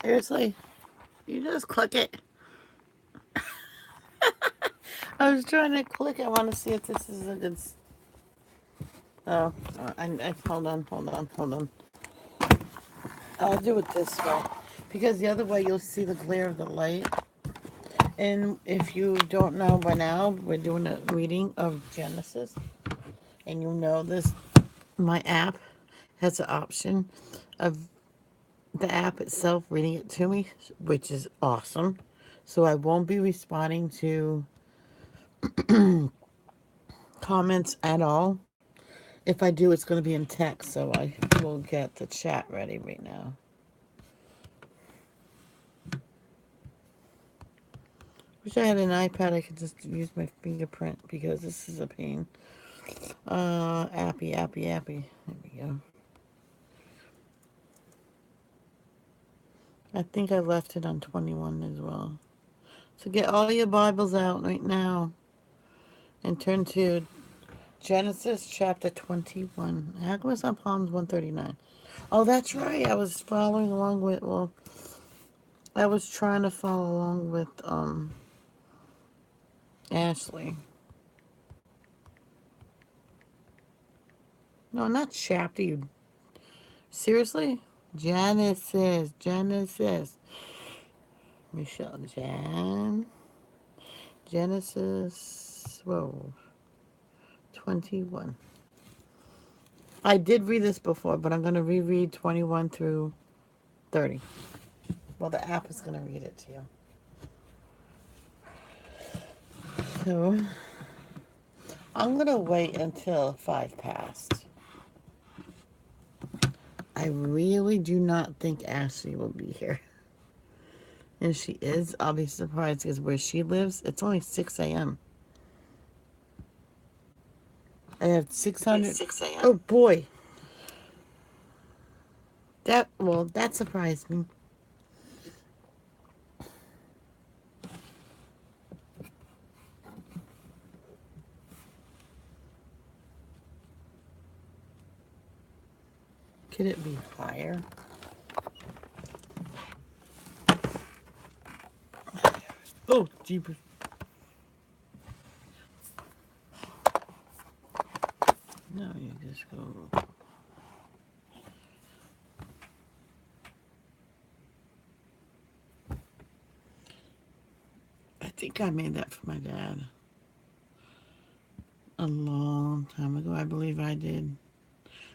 Seriously? You just click it. I was trying to click. I want to see if this is a good. Oh, hold on. I'll do it this way. Because the other way you'll see the glare of the light. And if you don't know by now, we're doing a reading of Genesis. And you know this, my app has an option of the app itself reading it to me, which is awesome. So I won't be responding to comments at all. If I do, it's going to be in text, so I will get the chat ready right now. Wish I had an iPad. I could just use my fingerprint because this is a pain. Appy. There we go. I think I left it on 21 as well. So get all your Bibles out right now and turn to Genesis chapter 21. How come it's on Psalms 139? Oh, that's right. I was following along with, well, I was trying to follow along with Ashley. No, not chapter. You seriously? Genesis. Michelle, Genesis. Whoa, 21. I did read this before, but I'm gonna reread 21 through 30. Well, the app is gonna read it to you. So I'm gonna wait until 5 past. I really do not think Ashley will be here. And she is, I'll be surprised because where she lives, it's only 6 a.m. I have 600. 6 a.m. Oh boy. That surprised me. Could it be higher? Oh, jeepers. No, you just go. I think I made that for my dad a long time ago. I believe I did.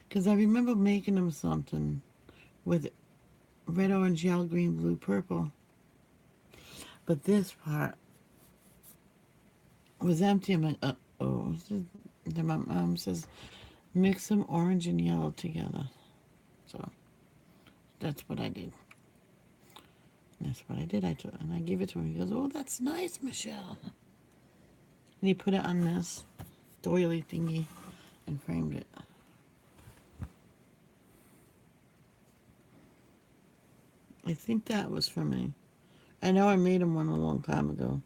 Because I remember making him something with red, orange, yellow, green, blue, purple. But this part was empty. I'm like, oh. Then my mom says, mix some orange and yellow together. So that's what I did. That's what I did. And I gave it to him. He goes, oh, that's nice, Michelle. And he put it on this doily thingy and framed it. I think that was for me. I know I made him one a long time ago.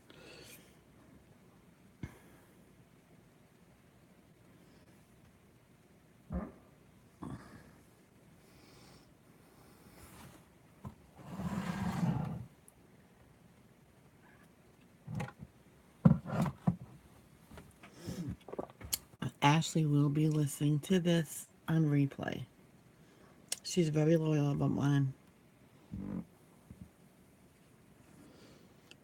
Ashley will be listening to this on replay. She's very loyal about mine.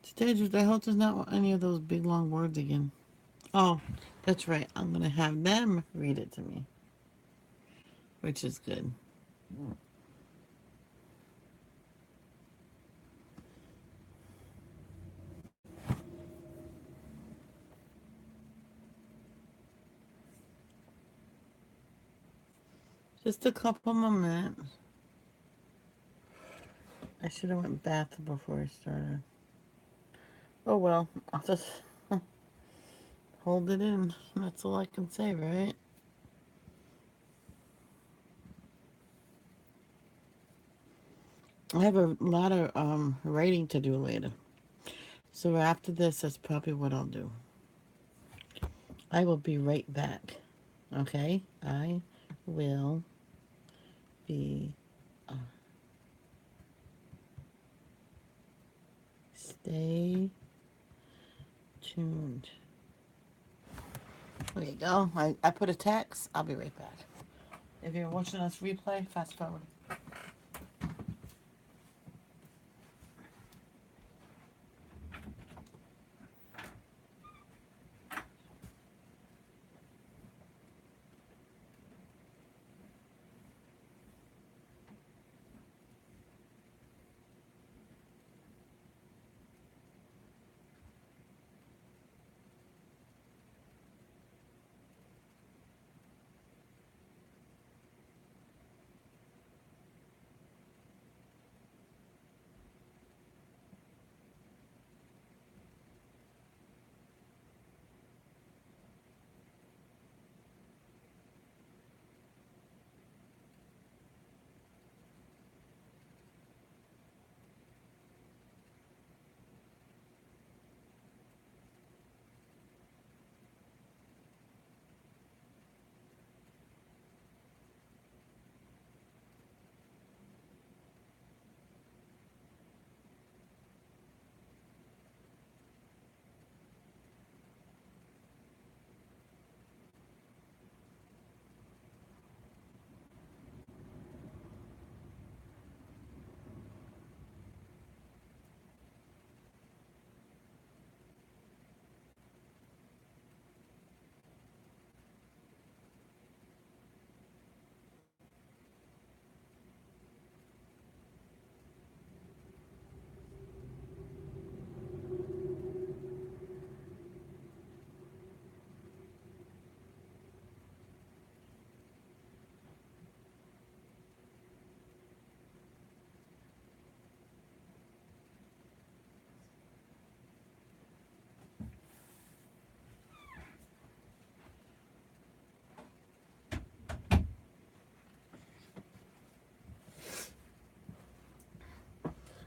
Stage, I hope there's not any of those big long words again. Oh, that's right. I'm going to have them read it to me, which is good. Just a couple more minutes. I should have went bath before I started. Oh well, I'll just hold it in. That's all I can say, right? I have a lot of writing to do later. So after this, that's probably what I'll do. I will be right back. Okay? I will be Stay tuned. There you go. I put a text. I'll be right back. If you're watching us replay, fast forward.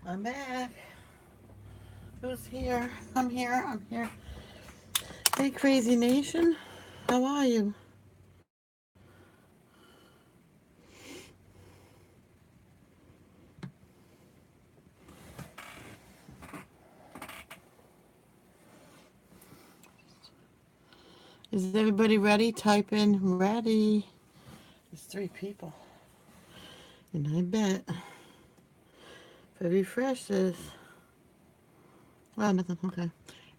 I'm back. Who's here? I'm here. I'm here. Hey, Crazy Nation. How are you? Is everybody ready? Type in ready. There's 3 people. And I bet if I refresh this. Oh, nothing. Okay.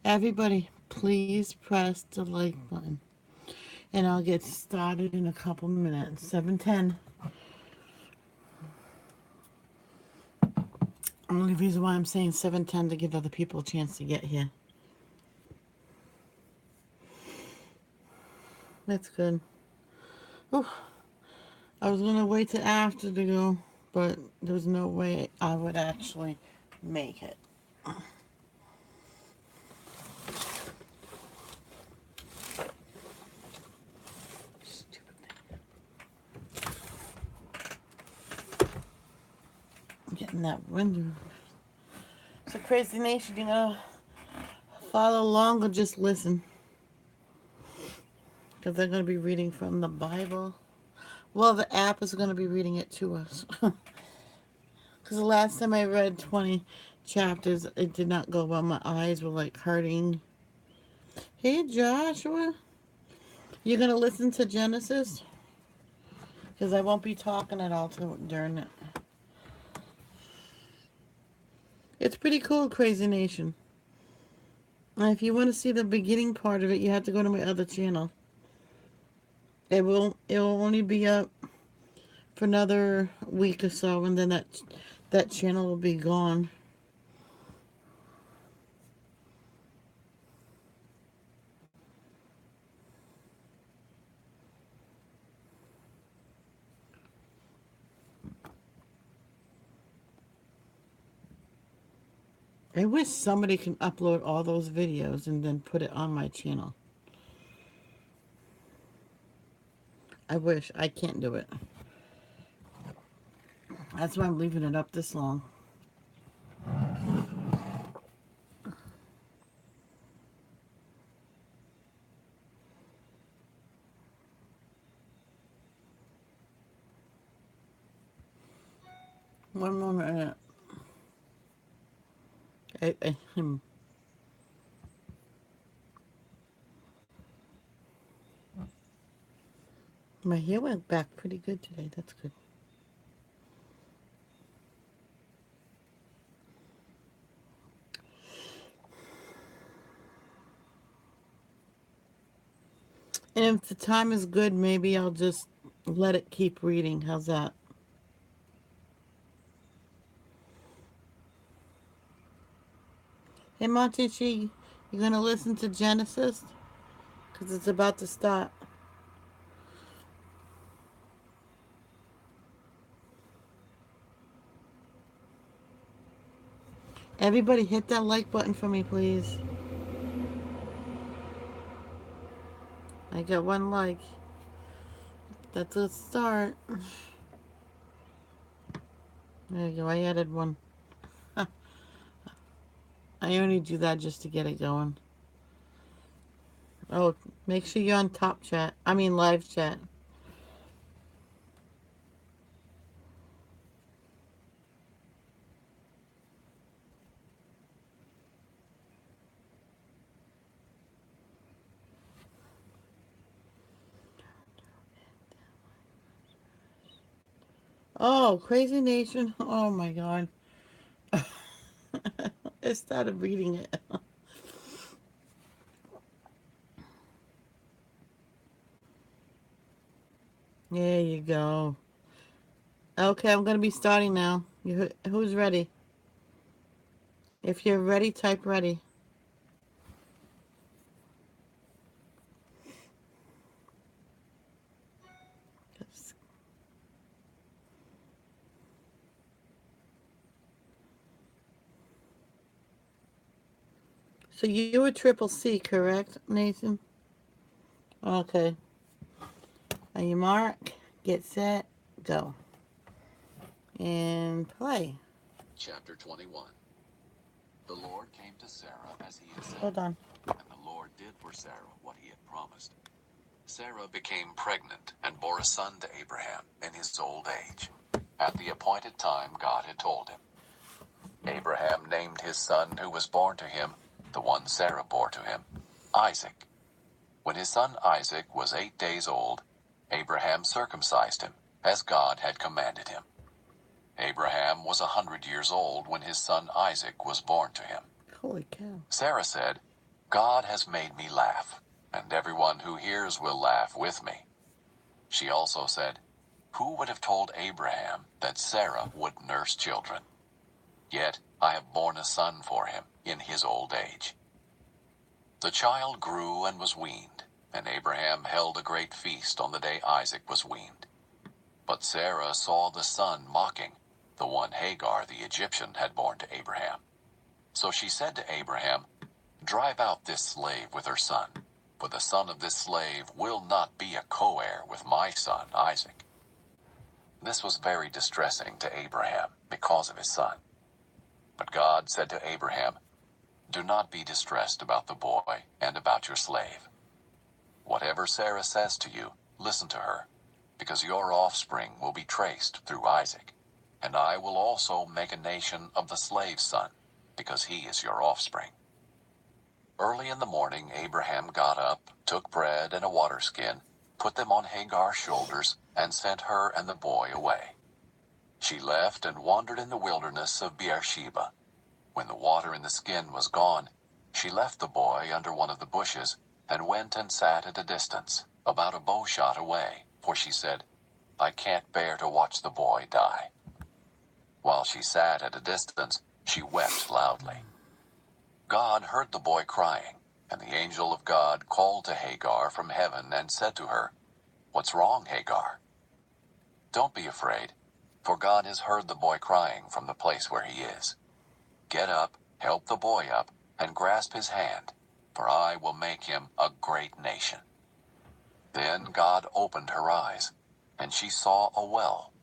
Everybody, please press the like button. And I'll get started in a couple minutes. 7:10. Only reason why I'm saying 7:10 to give other people a chance to get here. That's good. Oh, I was gonna wait till after to go, but there's no way I would actually make it. Stupid thing. I'm getting that window. So Crazy Nation, you know, follow along or just listen. Because they're going to be reading from the Bible. Well, the app is going to be reading it to us. Because the last time I read 20 chapters, it did not go well. My eyes were like hurting. Hey, Joshua. You're going to listen to Genesis? Because I won't be talking at all during it. It's pretty cool, Crazy Nation. And if you want to see the beginning part of it, you have to go to my other channel. It will only be up for another week or so, and then that channel will be gone. I wish somebody can upload all those videos and then put it on my channel. I wish. I can't do it. That's why I'm leaving it up this long. One more minute. I, my hair went back pretty good today. That's good. And if the time is good, maybe I'll just let it keep reading. How's that? Hey, Montichi, you gonna listen to Genesis? Because it's about to start. Everybody hit that like button for me, please. I got one like. That's a start. There you go. I added one. I only do that just to get it going. Oh, make sure you're on top chat. I mean, live chat. Oh, Crazy Nation. Oh my God. I started reading it. There you go. Okay, I'm gonna be starting now. Who's ready? If you're ready, type ready. So you were triple C, correct, Nathan? Okay. On your mark, get set, go. And play. Chapter 21. The Lord came to Sarah as he had said, Hold on. and the Lord did for Sarah what he had promised. Sarah became pregnant and bore a son to Abraham in his old age, at the appointed time God had told him. Abraham named his son who was born to him, the one Sarah bore to him, Isaac. When his son Isaac was 8 days old, Abraham circumcised him, as God had commanded him. Abraham was 100 years old when his son Isaac was born to him. Holy cow. Sarah said, God has made me laugh, and everyone who hears will laugh with me. She also said, who would have told Abraham that Sarah would nurse children? Yet I have borne a son for him in his old age. The child grew and was weaned, and Abraham held a great feast on the day Isaac was weaned. But Sarah saw the son mocking, the one Hagar the Egyptian had borne to Abraham. So she said to Abraham, drive out this slave with her son, for the son of this slave will not be a co-heir with my son Isaac. This was very distressing to Abraham because of his son. But God said to Abraham, do not be distressed about the boy and about your slave. Whatever Sarah says to you, listen to her, because your offspring will be traced through Isaac, and I will also make a nation of the slave's son, because he is your offspring. Early in the morning Abraham got up, took bread and a water skin, put them on Hagar's shoulders, and sent her and the boy away. She left and wandered in the wilderness of Beersheba. When the water in the skin was gone, she left the boy under one of the bushes, and went and sat at a distance, about a bow shot away, for she said, I can't bear to watch the boy die. While she sat at a distance, she wept loudly. God heard the boy crying, and the angel of God called to Hagar from heaven and said to her, what's wrong, Hagar? Don't be afraid, for God has heard the boy crying from the place where he is. Get up, help the boy up, and grasp his hand, for I will make him a great nation. Then God opened her eyes, and she saw a well.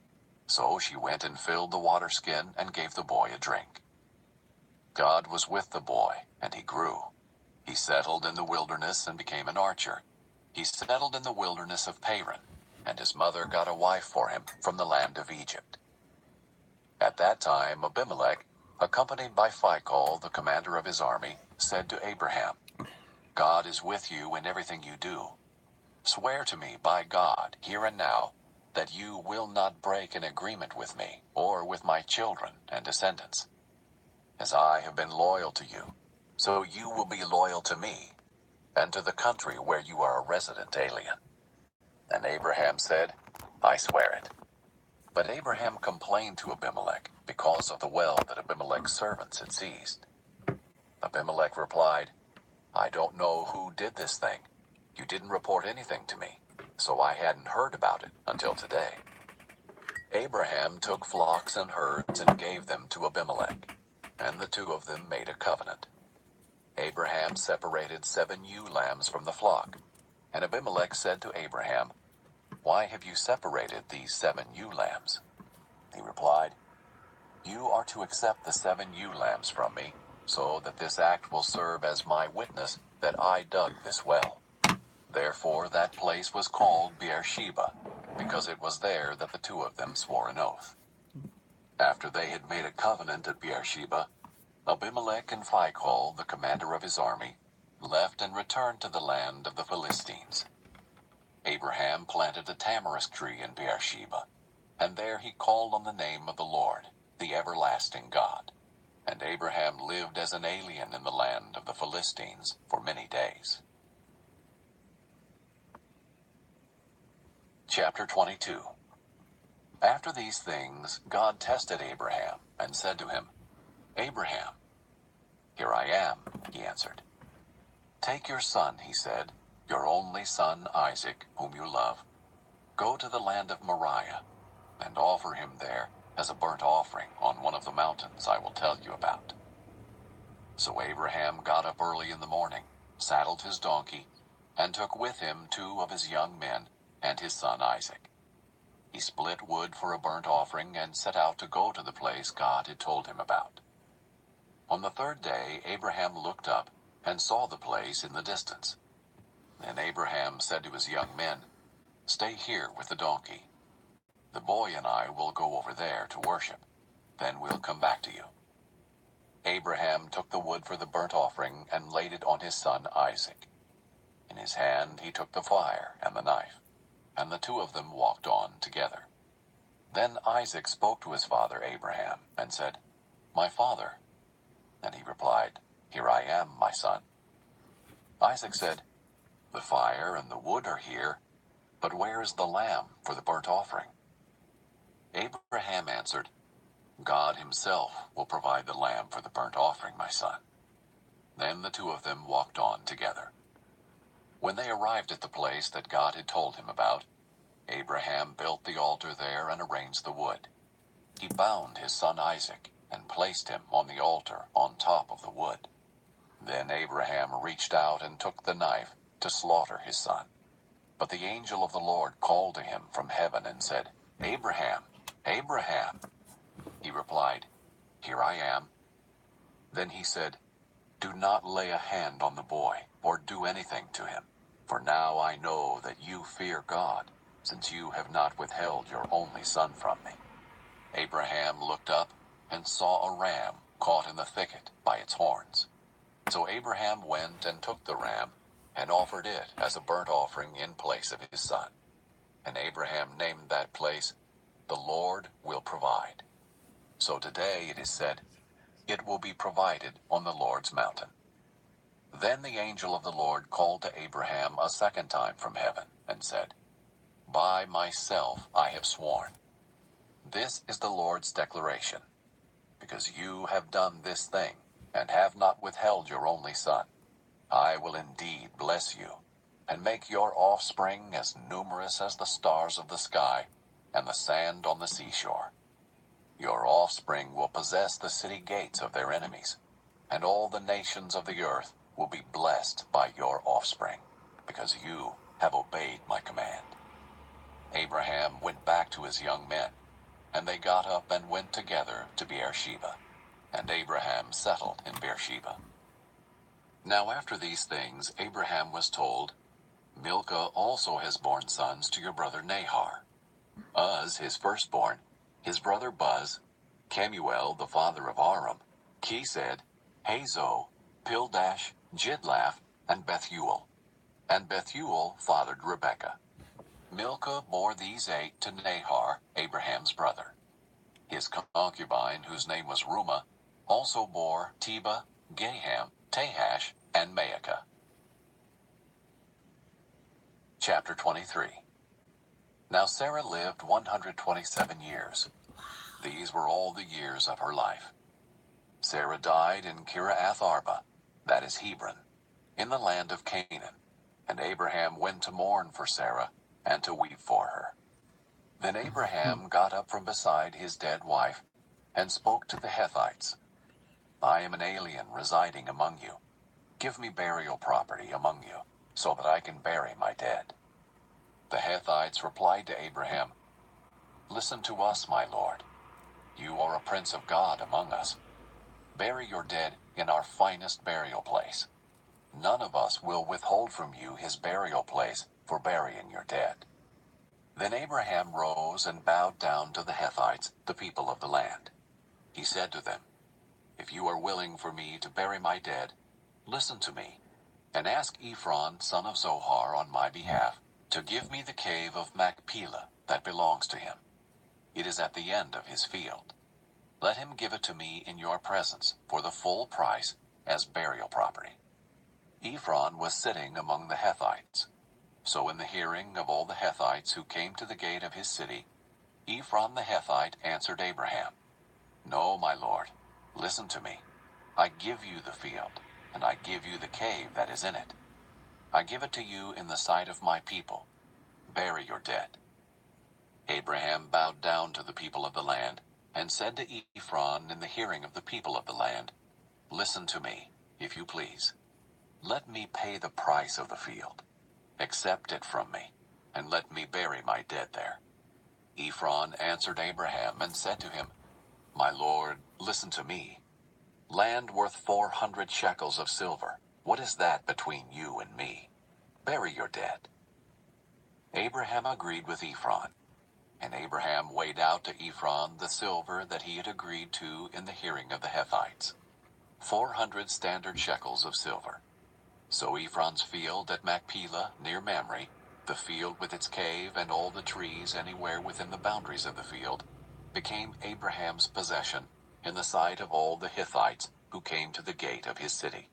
So she went and filled the water skin and gave the boy a drink. God was with the boy, and he grew. He settled in the wilderness and became an archer. He settled in the wilderness of Paran, and his mother got a wife for him from the land of Egypt. At that time Abimelech, accompanied by Phicol, the commander of his army, said to Abraham, God is with you in everything you do. Swear to me by God, here and now, that you will not break an agreement with me or with my children and descendants. As I have been loyal to you, so you will be loyal to me and to the country where you are a resident alien. And Abraham said, I swear it. But Abraham complained to Abimelech because of the well that Abimelech's servants had seized. Abimelech replied, I don't know who did this thing. You didn't report anything to me, so I hadn't heard about it until today. Abraham took flocks and herds and gave them to Abimelech, and the two of them made a covenant. Abraham separated 7 ewe lambs from the flock, and Abimelech said to Abraham, Why have you separated these 7 ewe lambs? He replied, You are to accept the 7 ewe lambs from me, so that this act will serve as my witness that I dug this well. Therefore that place was called Beersheba, because it was there that the two of them swore an oath. After they had made a covenant at Beersheba, Abimelech and Phicol, the commander of his army, left and returned to the land of the Philistines. Abraham planted a tamarisk tree in Beersheba, and there he called on the name of the Lord, the everlasting God. And Abraham lived as an alien in the land of the Philistines for many days. Chapter 22. After these things, God tested Abraham and said to him, Abraham. Here I am, he answered. Take your son, he said, your only son Isaac, whom you love. Go to the land of Moriah, and offer him there as a burnt offering on one of the mountains I will tell you about. So Abraham got up early in the morning, saddled his donkey, and took with him 2 of his young men and his son Isaac. He split wood for a burnt offering and set out to go to the place God had told him about. On the 3rd day, Abraham looked up and saw the place in the distance. Then Abraham said to his young men, Stay here with the donkey. The boy and I will go over there to worship. Then we'll come back to you. Abraham took the wood for the burnt offering and laid it on his son Isaac. In his hand he took the fire and the knife, and the 2 of them walked on together. Then Isaac spoke to his father Abraham and said, My father. And he replied, Here I am, my son. Isaac said, The fire and the wood are here, but where is the lamb for the burnt offering? Abraham answered, God himself will provide the lamb for the burnt offering, my son. Then the 2 of them walked on together. When they arrived at the place that God had told him about, Abraham built the altar there and arranged the wood. He bound his son Isaac and placed him on the altar on top of the wood. Then Abraham reached out and took the knife to slaughter his son. But the angel of the Lord called to him from heaven and said, Abraham, Abraham. He replied, Here I am. Then he said, Do not lay a hand on the boy or do anything to him, for now I know that you fear God, since you have not withheld your only son from me. Abraham looked up and saw a ram caught in the thicket by its horns. So Abraham went and took the ram and offered it as a burnt offering in place of his son. And Abraham named that place, The Lord Will Provide. So today it is said, It will be provided on the Lord's mountain. Then the angel of the Lord called to Abraham a second time from heaven and said, By myself I have sworn. This is the Lord's declaration. Because you have done this thing and have not withheld your only son, I will indeed bless you and make your offspring as numerous as the stars of the sky and the sand on the seashore. Your offspring will possess the city gates of their enemies, and all the nations of the earth will be blessed by your offspring, because you have obeyed my command. Abraham went back to his young men, and they got up and went together to Beersheba, and Abraham settled in Beersheba. Now after these things Abraham was told, Milcah also has borne sons to your brother Nahor. Uz, his firstborn, his brother Buz, Kemuel the father of Aram, He said, Hazo, Pildash, Jidlaph, and Bethuel. And Bethuel fathered Rebekah. Milcah bore these 8 to Nahor, Abraham's brother. His concubine, whose name was Rumah, also bore Teba, Gaham, Tahash, and Maacah. Chapter 23. Now Sarah lived 127 years. These were all the years of her life. Sarah died in Kiriath Arba, that is Hebron, in the land of Canaan, and Abraham went to mourn for Sarah and to weep for her. Then Abraham got up from beside his dead wife and spoke to the Hethites. I am an alien residing among you. Give me burial property among you, so that I can bury my dead. The Hethites replied to Abraham, Listen to us, my lord. You are a prince of God among us. Bury your dead in our finest burial place. None of us will withhold from you his burial place for burying your dead. Then Abraham rose and bowed down to the Hethites, the people of the land. He said to them, If you are willing for me to bury my dead, listen to me, and ask Ephron, son of Zohar, on my behalf, to give me the cave of Machpelah that belongs to him. It is at the end of his field. Let him give it to me in your presence for the full price as burial property. Ephron was sitting among the Hethites. So in the hearing of all the Hethites who came to the gate of his city, Ephron the Hethite answered Abraham, No, my lord, listen to me. I give you the field, and I give you the cave that is in it. I give it to you in the sight of my people. Bury your dead. Abraham bowed down to the people of the land, and said to Ephron in the hearing of the people of the land, Listen to me, if you please. Let me pay the price of the field. Accept it from me, and let me bury my dead there. Ephron answered Abraham and said to him, My lord, listen to me. Land worth 400 shekels of silver. What is that between you and me? Bury your dead. Abraham agreed with Ephron, and Abraham weighed out to Ephron the silver that he had agreed to in the hearing of the Hethites, 400 standard shekels of silver. So Ephron's field at Machpelah near Mamre, the field with its cave and all the trees anywhere within the boundaries of the field, became Abraham's possession in the sight of all the Hittites who came to the gate of his city.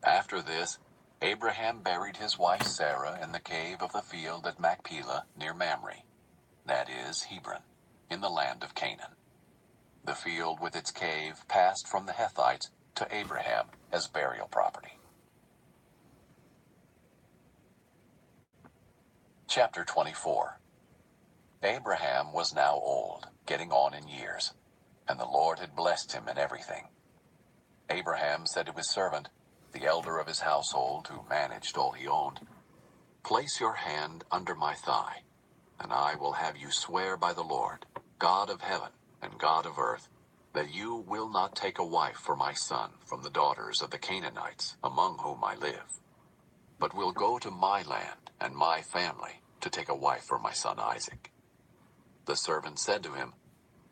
After this, Abraham buried his wife Sarah in the cave of the field at Machpelah near Mamre, that is Hebron, in the land of Canaan. The field with its cave passed from the Hethites to Abraham as burial property. Chapter 24. Abraham was now old, getting on in years, and the Lord had blessed him in everything. Abraham said to his servant, the elder of his household who managed all he owned, Place your hand under my thigh, and I will have you swear by the Lord, God of heaven and God of earth, that you will not take a wife for my son from the daughters of the Canaanites among whom I live, but will go to my land and my family to take a wife for my son Isaac. The servant said to him,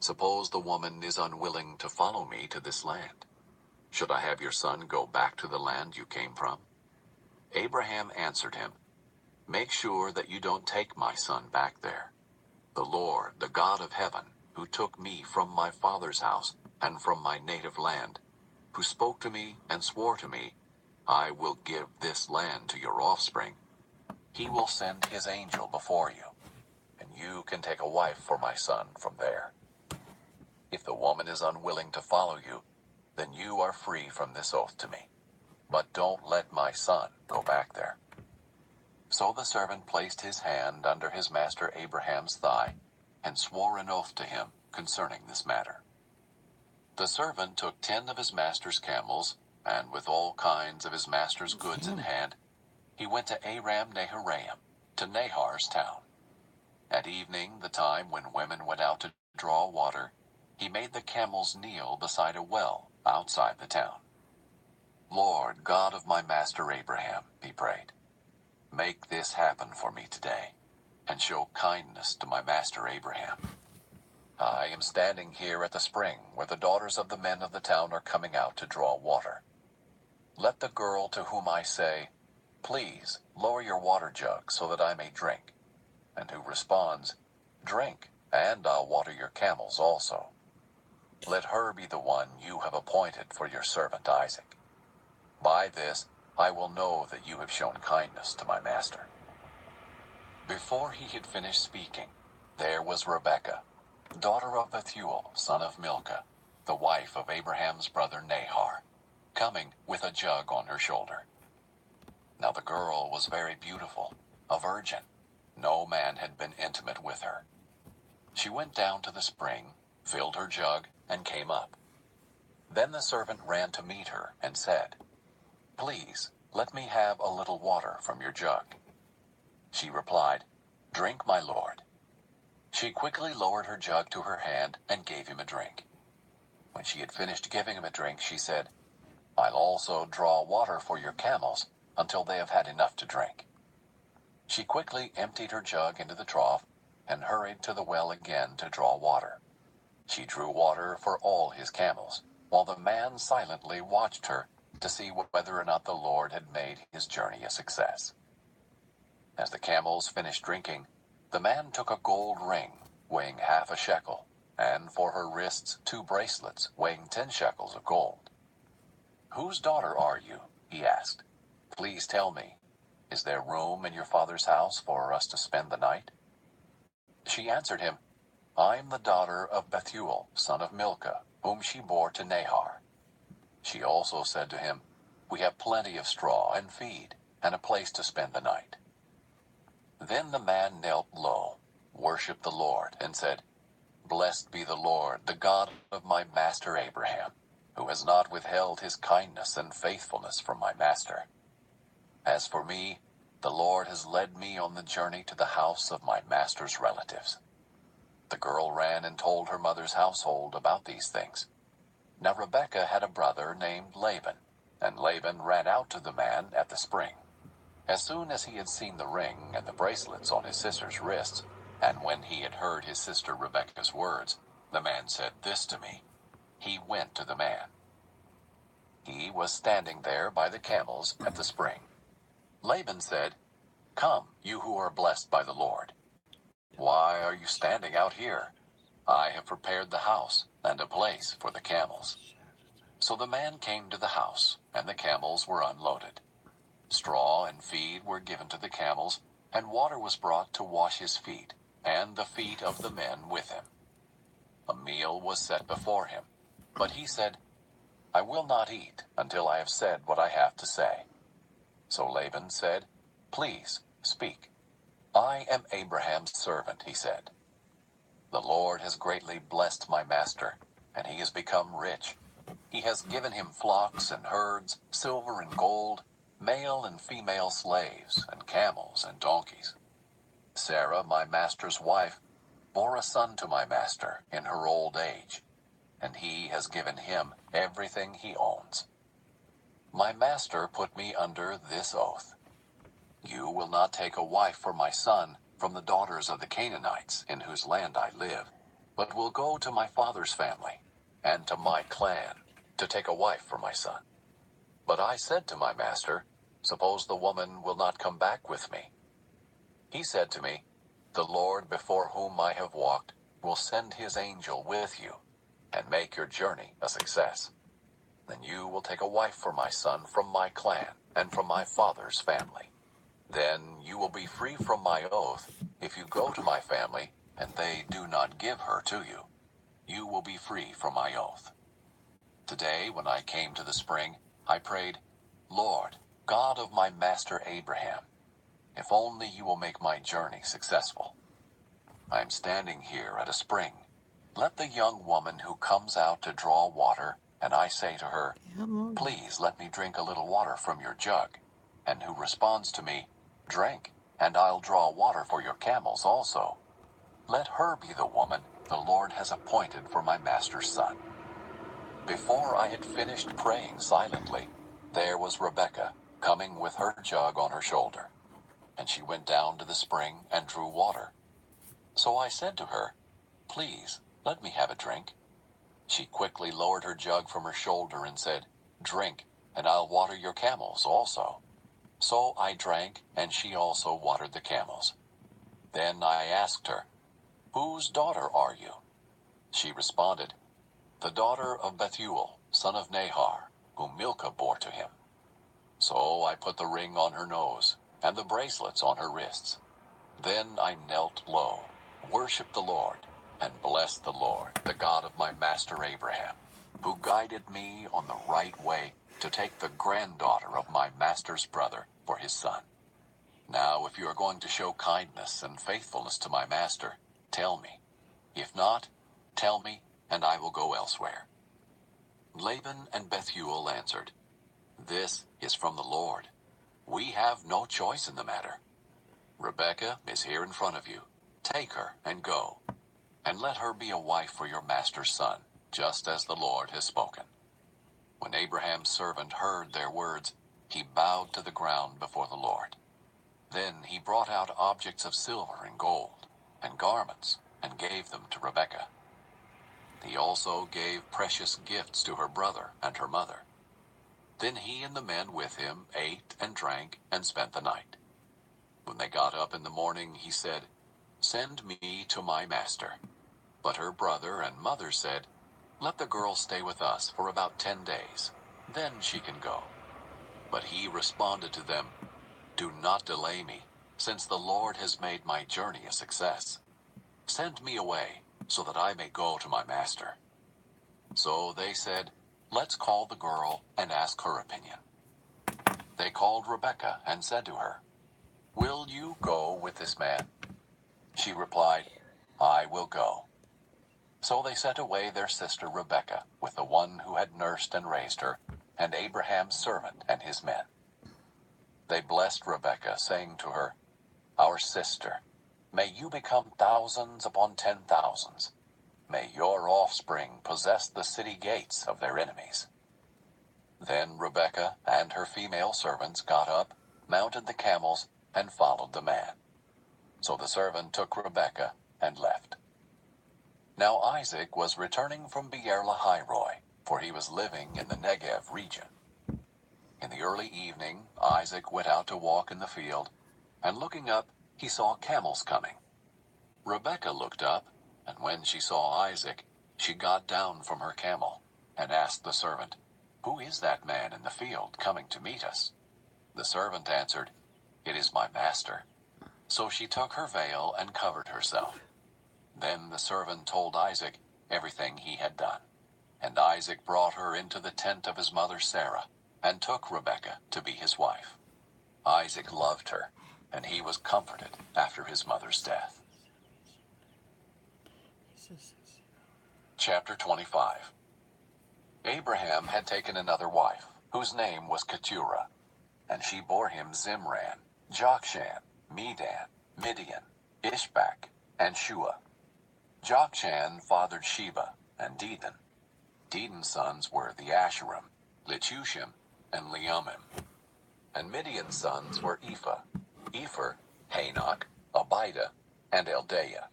Suppose the woman is unwilling to follow me to this land. Should I have your son go back to the land you came from? Abraham answered him, Make sure that you don't take my son back there. The Lord, the God of heaven, who took me from my father's house and from my native land, who spoke to me and swore to me, I will give this land to your offspring. He will send his angel before you, and you can take a wife for my son from there. If the woman is unwilling to follow you, then you are free from this oath to me. But don't let my son go back there. So the servant placed his hand under his master Abraham's thigh and swore an oath to him concerning this matter. The servant took 10 of his master's camels, and with all kinds of his master's goods in hand, he went to Aram Naharaim, to Nahor's town. At evening, the time when women went out to draw water, he made the camels kneel beside a well outside the town. Lord, God of my master Abraham, he prayed, make this happen for me today, and show kindness to my master Abraham. I am am standing here at the spring where the daughters of the men of the town are coming out to draw water. Let the girl to whom I say, 'Please, lower your water jug so that I may drink,' and who responds, 'Drink, and I'll water your camels also,' let her be the one you have appointed for your servant Isaac. By this I will know that you have shown kindness to my master." Before he had finished speaking, there was Rebekah, daughter of Bethuel, son of Milcah, the wife of Abraham's brother Nahor, coming with a jug on her shoulder. Now the girl was very beautiful, a virgin. No man had been intimate with her. She went down to the spring, filled her jug, and came up. Then the servant ran to meet her and said, "Please, let me have a little water from your jug." She replied, "Drink, my lord." She quickly lowered her jug to her hand and gave him a drink. When she had finished giving him a drink, she said, "I'll also draw water for your camels until they have had enough to drink." She quickly emptied her jug into the trough and hurried to the well again to draw water. She drew water for all his camels, while the man silently watched her to see whether or not the Lord had made his journey a success. As the camels finished drinking, the man took a gold ring weighing half a shekel, and for her wrists 2 bracelets weighing 10 shekels of gold. "Whose daughter are you?" he asked. "Please tell me, is there room in your father's house for us to spend the night?" She answered him, "I'm the daughter of Bethuel, son of Milcah, whom she bore to Nahor." She also said to him, "We have plenty of straw and feed, and a place to spend the night." Then the man knelt low, worshipped the Lord, and said, "Blessed be the Lord, the God of my master Abraham, who has not withheld his kindness and faithfulness from my master. As for me, the Lord has led me on the journey to the house of my master's relatives." The girl ran and told her mother's household about these things. Now Rebekah had a brother named Laban, and Laban ran out to the man at the spring. As soon as he had seen the ring and the bracelets on his sister's wrists, and when he had heard his sister Rebekah's words, the man said this to me. He went to the man. He was standing there by the camels at the spring. Laban said, "Come, you who are blessed by the Lord. Why are you standing out here? I have prepared the house and a place for the camels." So the man came to the house, and the camels were unloaded. Straw and feed were given to the camels, and water was brought to wash his feet, and the feet of the men with him. A meal was set before him, but he said, "I will not eat until I have said what I have to say." So Laban said, "Please, speak." "I am Abraham's servant," he said. "The Lord has greatly blessed my master, and he has become rich. He has given him flocks and herds, silver and gold, male and female slaves, and camels and donkeys. Sarah, my master's wife, bore a son to my master in her old age, and he has given him everything he owns. My master put me under this oath: you will not take a wife for my son from the daughters of the Canaanites in whose land I live, but will go to my father's family and to my clan to take a wife for my son. But I said to my master, suppose the woman will not come back with me. He said to me, the Lord before whom I have walked will send his angel with you and make your journey a success. Then you will take a wife for my son from my clan and from my father's family. Then you will be free from my oath if you go to my family and they do not give her to you. You will be free from my oath. Today, when I came to the spring, I prayed, Lord, God of my master Abraham, if only you will make my journey successful. I am standing here at a spring. Let the young woman who comes out to draw water, and I say to her, please let me drink a little water from your jug, and who responds to me, drink, and I'll draw water for your camels also. Let her be the woman the Lord has appointed for my master's son. Before I had finished praying silently, there was Rebekah coming with her jug on her shoulder, and she went down to the spring and drew water. So I said to her, please, Let me have a drink." She quickly lowered her jug from her shoulder and said, "Drink, and I'll water your camels also." So I drank, and she also watered the camels. Then I asked her, "Whose daughter are you?" She responded, "The daughter of Bethuel, son of Nahor, whom Milcah bore to him." So I put the ring on her nose, and the bracelets on her wrists. Then I knelt low, worshipped the Lord, and blessed the Lord, the God of my master Abraham, who guided me on the right way to take the granddaughter of my master's brother for his son. Now, if you are going to show kindness and faithfulness to my master, tell me. If not, tell me, and I will go elsewhere." Laban and Bethuel answered, "This is from the Lord. We have no choice in the matter. Rebekah is here in front of you. Take her and go, and let her be a wife for your master's son, just as the Lord has spoken." When Abraham's servant heard their words, he bowed to the ground before the Lord. Then he brought out objects of silver and gold, and garments, and gave them to Rebekah. He also gave precious gifts to her brother and her mother. Then he and the men with him ate and drank and spent the night. When they got up in the morning, he said, "Send me to my master." But her brother and mother said, "Let the girl stay with us for about 10 days. Then she can go." But he responded to them, "Do not delay me, since the Lord has made my journey a success. Send me away, so that I may go to my master." So they said, "Let's call the girl and ask her opinion." They called Rebekah and said to her, "Will you go with this man?" She replied, "I will go." So they sent away their sister Rebekah with the one who had nursed and raised her, and Abraham's servant and his men. They blessed Rebekah, saying to her, "Our sister, may you become thousands upon 10,000s. May your offspring possess the city gates of their enemies." Then Rebekah and her female servants got up, mounted the camels, and followed the man. So the servant took Rebekah and left. Now Isaac was returning from Beer-lahai-roi, for he was living in the Negev region. In the early evening, Isaac went out to walk in the field, and looking up, he saw camels coming. Rebekah looked up, and when she saw Isaac, she got down from her camel, and asked the servant, "Who is that man in the field coming to meet us?" The servant answered, "It is my master." So she took her veil and covered herself. Then the servant told Isaac everything he had done. And Isaac brought her into the tent of his mother Sarah, and took Rebekah to be his wife. Isaac loved her, and he was comforted after his mother's death. Chapter 25. Abraham had taken another wife, whose name was Keturah, and she bore him Zimran, Jokshan, Medan, Midian, Ishbak, and Shua. Jokshan fathered Sheba and Dedan. Dedan's sons were the Asherim, Letushim, and Leumim. And Midian's sons were Ephah, Epher, Hanok, Abida, and Eldaah.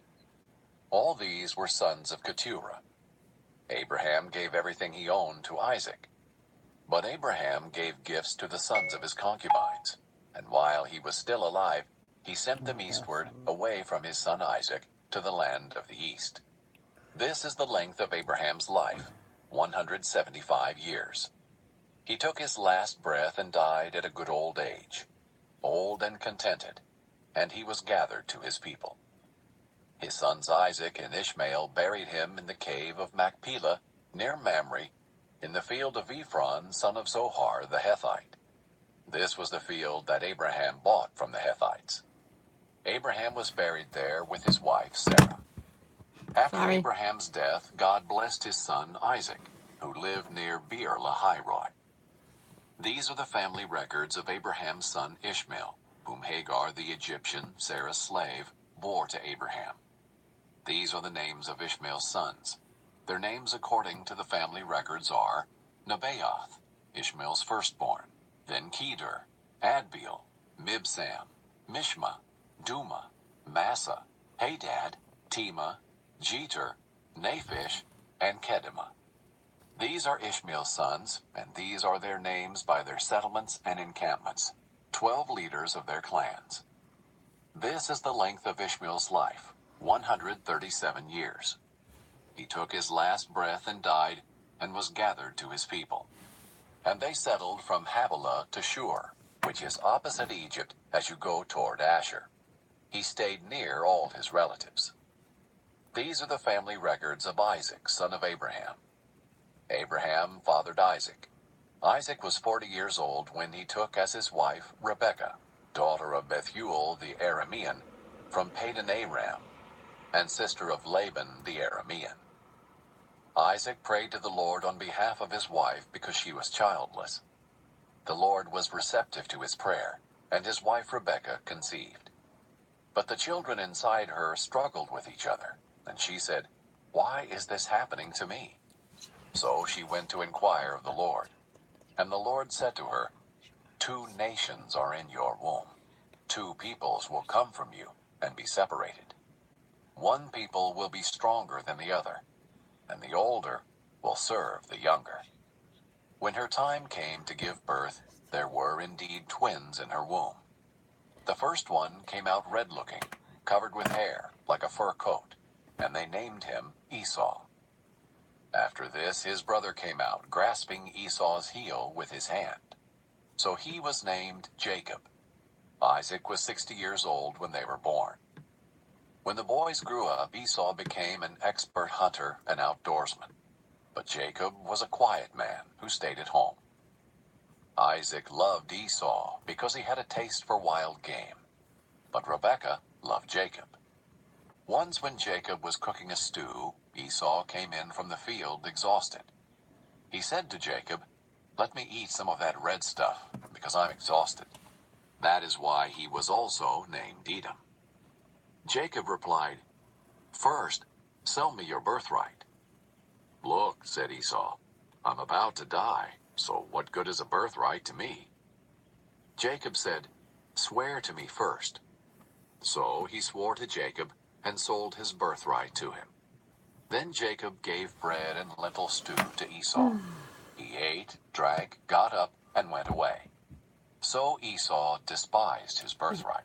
All these were sons of Keturah. Abraham gave everything he owned to Isaac. But Abraham gave gifts to the sons of his concubines, and while he was still alive, he sent them eastward, away from his son Isaac, to the land of the east. This is the length of Abraham's life, 175 years. He took his last breath and died at a good old age, old and contented, and he was gathered to his people. His sons Isaac and Ishmael buried him in the cave of Machpelah, near Mamre, in the field of Ephron, son of Zohar the Hethite. This was the field that Abraham bought from the Hethites. Abraham was buried there with his wife Sarah. After Abraham's death, God blessed his son Isaac, who lived near Beer-lahai-roi. These are the family records of Abraham's son Ishmael, whom Hagar the Egyptian, Sarah's slave, bore to Abraham. These are the names of Ishmael's sons. Their names according to the family records are Nebaioth, Ishmael's firstborn, then Kedar, Adbeel, Mibsam, Mishma, Duma, Massa, Hadad, Tema, Jeter, Naphish, and Kedemah. These are Ishmael's sons, and these are their names by their settlements and encampments, 12 leaders of their clans. This is the length of Ishmael's life, 137 years. He took his last breath and died, and was gathered to his people. And they settled from Havilah to Shur, which is opposite Egypt as you go toward Asher. He stayed near all his relatives. These are the family records of Isaac, son of Abraham. Abraham fathered Isaac. Isaac was 40 years old when he took as his wife Rebekah, daughter of Bethuel the Aramean, from Padan Aram, and sister of Laban the Aramean. Isaac prayed to the Lord on behalf of his wife because she was childless. The Lord was receptive to his prayer, and his wife Rebekah conceived. But the children inside her struggled with each other, and she said, "Why is this happening to me?" So she went to inquire of the Lord. And the Lord said to her, "Two nations are in your womb. Two peoples will come from you and be separated. One people will be stronger than the other, and the older will serve the younger." When her time came to give birth, there were indeed twins in her womb. The first one came out red-looking, covered with hair, like a fur coat, and they named him Esau. After this, his brother came out, grasping Esau's heel with his hand. So he was named Jacob. Isaac was 60 years old when they were born. When the boys grew up, Esau became an expert hunter and outdoorsman. But Jacob was a quiet man who stayed at home. Isaac loved Esau because he had a taste for wild game. But Rebekah loved Jacob. Once when Jacob was cooking a stew, Esau came in from the field exhausted. He said to Jacob, "Let me eat some of that red stuff, because I'm exhausted." That is why he was also named Edom. Jacob replied, "First, sell me your birthright." "Look," said Esau, "I'm about to die, so what good is a birthright to me?" Jacob said, "Swear to me first." So he swore to Jacob and sold his birthright to him. Then Jacob gave bread and lentil stew to Esau. He ate, drank, got up, and went away. So Esau despised his birthright.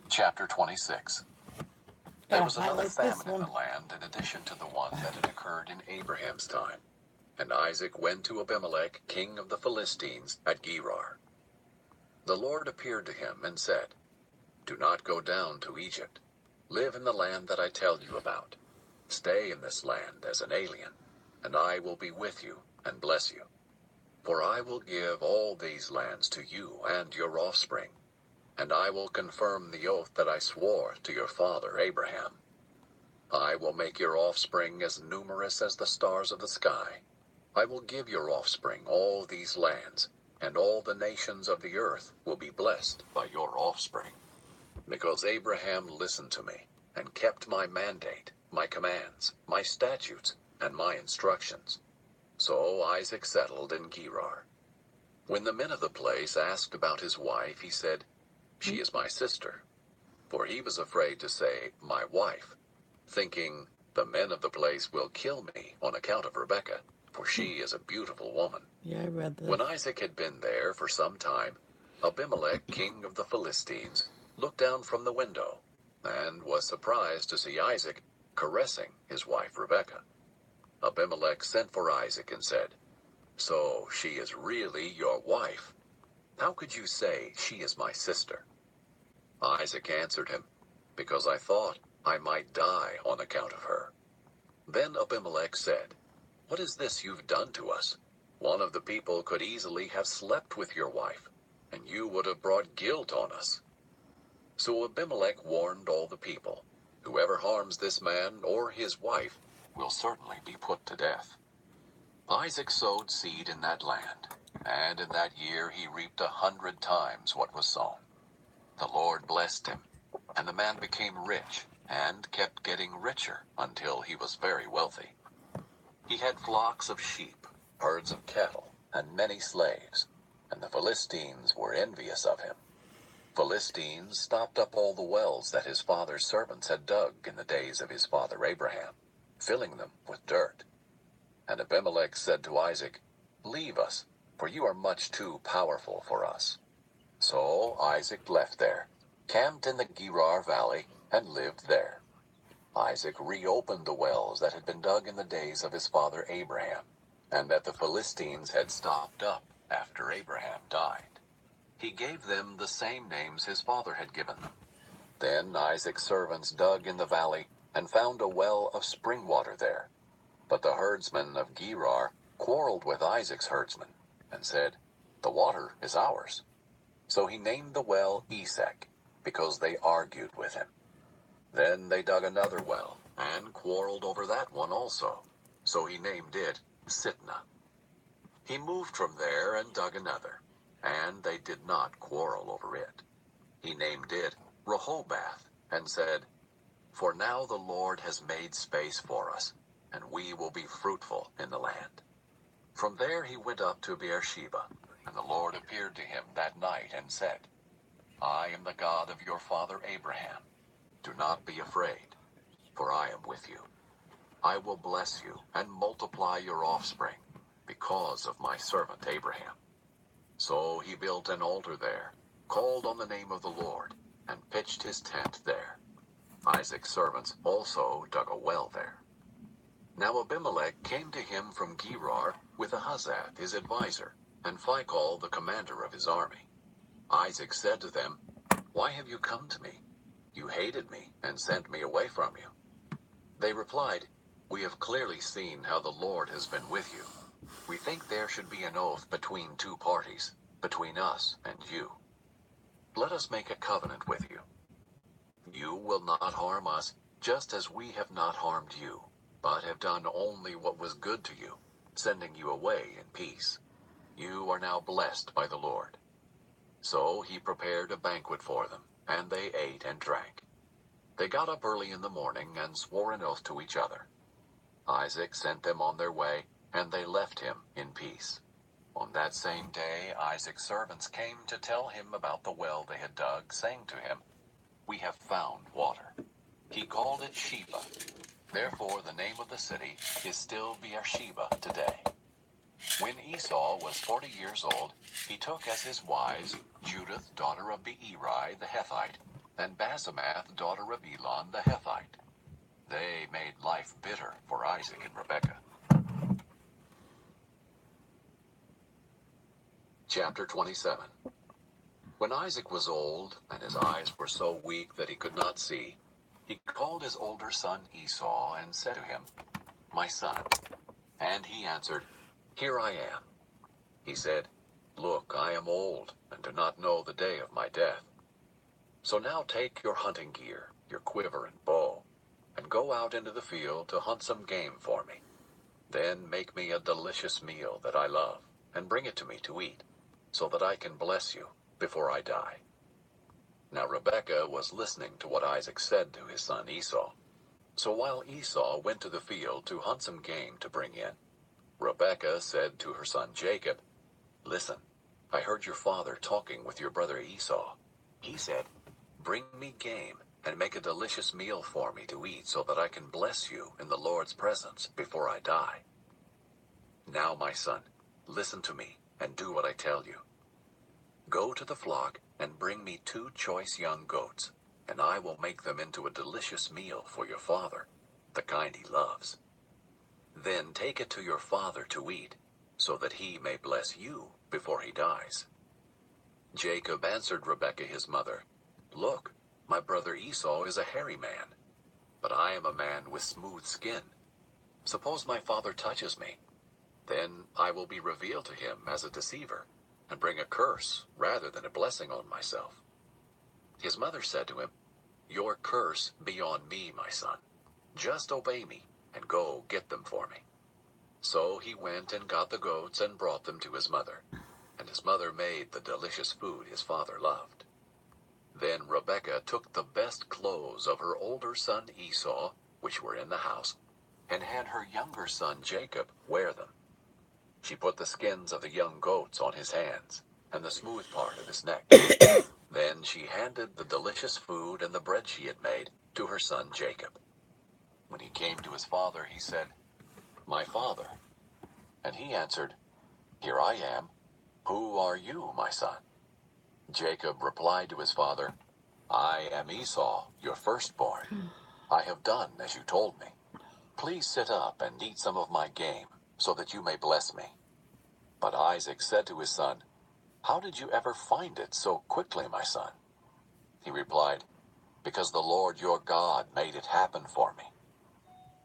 Chapter 26. There was another famine in the land in addition to the one that had occurred in Abraham's time. And Isaac went to Abimelech, king of the Philistines, at Gerar. The Lord appeared to him and said, "Do not go down to Egypt. Live in the land that I tell you about. Stay in this land as an alien, and I will be with you and bless you. For I will give all these lands to you and your offspring, and I will confirm the oath that I swore to your father Abraham. I will make your offspring as numerous as the stars of the sky. I will give your offspring all these lands, and all the nations of the earth will be blessed by your offspring. Because Abraham listened to me and kept my mandate, my commands, my statutes, and my instructions." So Isaac settled in Gerar. When the men of the place asked about his wife, he said, "She is my sister." For he was afraid to say, "my wife," thinking, "The men of the place will kill me on account of Rebekah, for she is a beautiful woman." Yeah, I read this. When Isaac had been there for some time, Abimelech, king of the Philistines, looked down from the window and was surprised to see Isaac caressing his wife Rebekah. Abimelech sent for Isaac and said, "So she is really your wife? How could you say she is my sister?" Isaac answered him, "Because I thought I might die on account of her." Then Abimelech said, "What is this you've done to us? One of the people could easily have slept with your wife, and you would have brought guilt on us." So Abimelech warned all the people, "Whoever harms this man or his wife will certainly be put to death." Isaac sowed seed in that land, and in that year he reaped 100 times what was sown. The Lord blessed him, and the man became rich and kept getting richer until he was very wealthy. He had flocks of sheep, herds of cattle, and many slaves, and the Philistines were envious of him. Philistines stopped up all the wells that his father's servants had dug in the days of his father Abraham, filling them with dirt. And Abimelech said to Isaac, "Leave us, for you are much too powerful for us." So Isaac left there, camped in the Gerar valley, and lived there. Isaac reopened the wells that had been dug in the days of his father Abraham, and that the Philistines had stopped up after Abraham died. He gave them the same names his father had given them. Then Isaac's servants dug in the valley and found a well of spring water there. But the herdsmen of Gerar quarreled with Isaac's herdsmen and said, "The water is ours." So he named the well Esek, because they argued with him. Then they dug another well and quarreled over that one also. So he named it Sitnah. He moved from there and dug another, and they did not quarrel over it. He named it Rehoboth and said, "For now the Lord has made space for us, and we will be fruitful in the land." From there he went up to Beersheba, and the Lord appeared to him that night and said, "I am the God of your father Abraham. Do not be afraid, for I am with you. I will bless you and multiply your offspring because of my servant Abraham." So he built an altar there, called on the name of the Lord, and pitched his tent there. Isaac's servants also dug a well there. Now Abimelech came to him from Gerar with Ahazath his adviser, and Phicol the commander of his army. Isaac said to them, "Why have you come to me? You hated me and sent me away from you." They replied, "We have clearly seen how the Lord has been with you. We think there should be an oath between two parties, between us and you. Let us make a covenant with you. You will not harm us, just as we have not harmed you, but have done only what was good to you, sending you away in peace. You are now blessed by the Lord." So he prepared a banquet for them, and they ate and drank. They got up early in the morning and swore an oath to each other. Isaac sent them on their way, and they left him in peace. On that same day, Isaac's servants came to tell him about the well they had dug, saying to him, "We have found water." He called it Sheba. Therefore the name of the city is still Beersheba today. When Esau was 40 years old, he took as his wives Judith, daughter of Beeri the Hethite, and Basemath, daughter of Elon the Hethite. They made life bitter for Isaac and Rebekah. Chapter 27. When Isaac was old, and his eyes were so weak that he could not see, he called his older son Esau and said to him, "My son." And he answered, "Here I am." He said, "Look, I am old, and do not know the day of my death. So now take your hunting gear, your quiver and bow, and go out into the field to hunt some game for me. Then make me a delicious meal that I love, and bring it to me to eat, so that I can bless you before I die." Now Rebekah was listening to what Isaac said to his son Esau. So while Esau went to the field to hunt some game to bring in, Rebekah said to her son Jacob, "Listen, I heard your father talking with your brother Esau. He said, 'Bring me game and make a delicious meal for me to eat so that I can bless you in the Lord's presence before I die.' Now, my son, listen to me and do what I tell you. Go to the flock and bring me 2 choice young goats, and I will make them into a delicious meal for your father, the kind he loves. Then take it to your father to eat, so that he may bless you before he dies." Jacob answered Rebekah his mother, "Look, my brother Esau is a hairy man, but I am a man with smooth skin. Suppose my father touches me, then I will be revealed to him as a deceiver, and bring a curse rather than a blessing on myself." His mother said to him, "Your curse be on me, my son. Just obey me, and go get them for me." So he went and got the goats and brought them to his mother, and his mother made the delicious food his father loved. Then Rebekah took the best clothes of her older son Esau, which were in the house, and had her younger son Jacob wear them. She put the skins of the young goats on his hands, and the smooth part of his neck. Then she handed the delicious food and the bread she had made to her son Jacob. When he came to his father, he said, "My father." And he answered, "Here I am. Who are you, my son?" Jacob replied to his father, "I am Esau, your firstborn. I have done as you told me. Please sit up and eat some of my game, so that you may bless me." But Isaac said to his son, "How did you ever find it so quickly, my son?" He replied, "Because the Lord your God made it happen for me."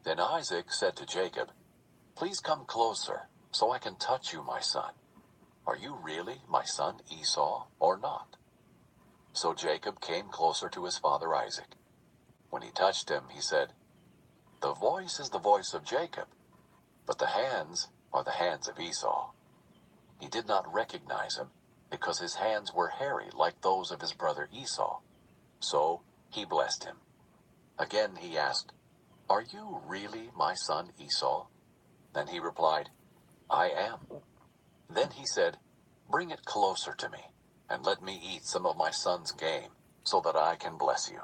Then Isaac said to Jacob, "Please come closer, so I can touch you, my son. Are you really my son Esau, or not?" So Jacob came closer to his father Isaac. When he touched him, he said, "The voice is the voice of Jacob, but the hands are the hands of Esau." He did not recognize him, because his hands were hairy like those of his brother Esau. So he blessed him. Again he asked, "Are you really my son Esau?" Then he replied, "I am." Then he said, "Bring it closer to me, and let me eat some of my son's game, so that I can bless you."